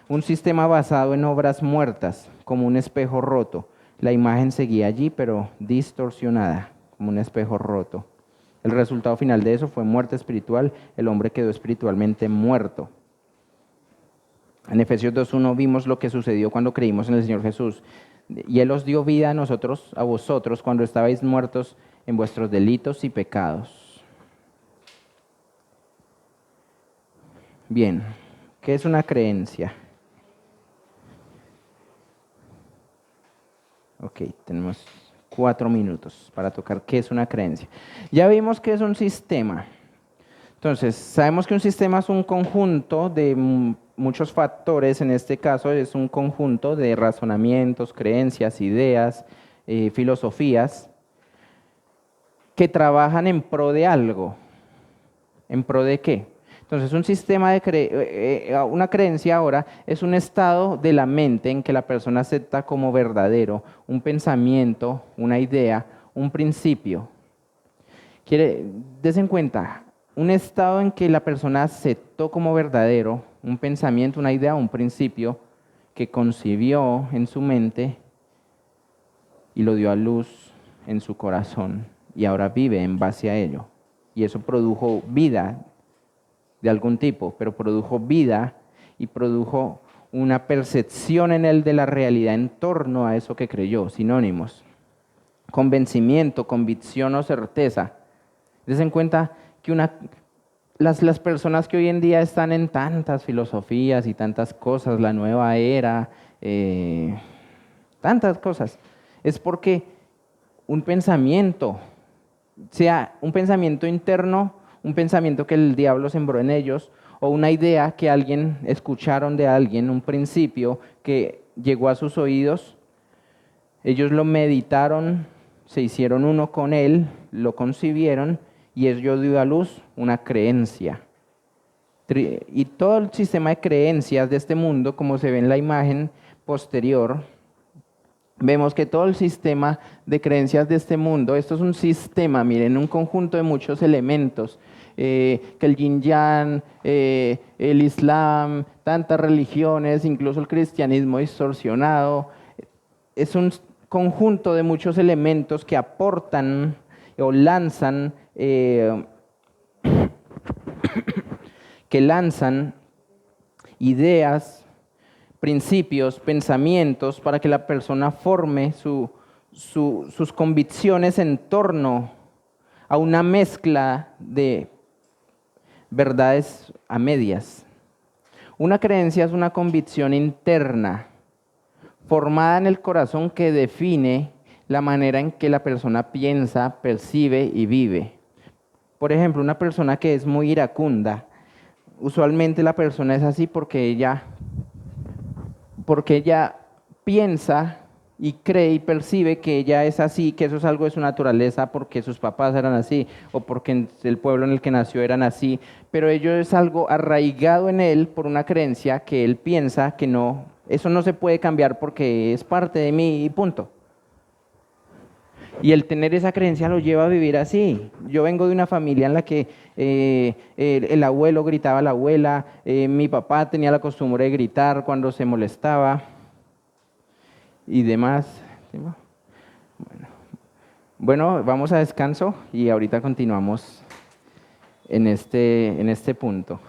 Un sistema basado en obras muertas, como un espejo roto. La imagen seguía allí, pero distorsionada, como un espejo roto. El resultado final de eso fue muerte espiritual. El hombre quedó espiritualmente muerto. En Efesios 2:1 vimos lo que sucedió cuando creímos en el Señor Jesús. Y Él os dio vida a vosotros, cuando estabais muertos en vuestros delitos y pecados. Bien, ¿qué es una creencia? Ok, tenemos 4 minutos para tocar qué es una creencia. Ya vimos que es un sistema. Entonces, sabemos que un sistema es un conjunto de muchos factores. En este caso es un conjunto de razonamientos, creencias, ideas, filosofías que trabajan en pro de algo. ¿En pro de qué? Entonces, un sistema una creencia ahora es un estado de la mente en que la persona acepta como verdadero un pensamiento, una idea, un principio. Des en cuenta, un estado en que la persona aceptó como verdadero un pensamiento, una idea, un principio que concibió en su mente y lo dio a luz en su corazón y ahora vive en base a ello. Y eso produjo vida de algún tipo, pero produjo vida y produjo una percepción en él de la realidad en torno a eso que creyó. Sinónimos: convencimiento, convicción o certeza. Des en cuenta que las personas que hoy en día están en tantas filosofías y tantas cosas, la nueva era, tantas cosas, es porque un pensamiento, sea un pensamiento interno, un pensamiento que el diablo sembró en ellos, o una idea que escucharon de alguien, un principio que llegó a sus oídos, ellos lo meditaron, se hicieron uno con él, lo concibieron y ello dio a luz una creencia. Y todo el sistema de creencias de este mundo, como se ve en la imagen posterior, vemos que todo el sistema de creencias de este mundo, esto es un sistema, miren, un conjunto de muchos elementos, que el yin-yang, el islam, tantas religiones, incluso el cristianismo distorsionado, es un conjunto de muchos elementos que aportan o lanzan, que lanzan ideas, principios, pensamientos para que la persona forme sus convicciones en torno a una mezcla de verdades a medias. Una creencia es una convicción interna formada en el corazón que define la manera en que la persona piensa, percibe y vive. Por ejemplo, una persona que es muy iracunda, usualmente la persona es así porque ella piensa y cree y percibe que ella es así, que eso es algo de su naturaleza porque sus papás eran así o porque en el pueblo en el que nació eran así, pero ello es algo arraigado en él por una creencia que él piensa que no, eso no se puede cambiar porque es parte de mí y punto. Y el tener esa creencia lo lleva a vivir así. Yo vengo de una familia en la que el abuelo gritaba a la abuela, mi papá tenía la costumbre de gritar cuando se molestaba y demás. Bueno, vamos a descanso y ahorita continuamos en este punto.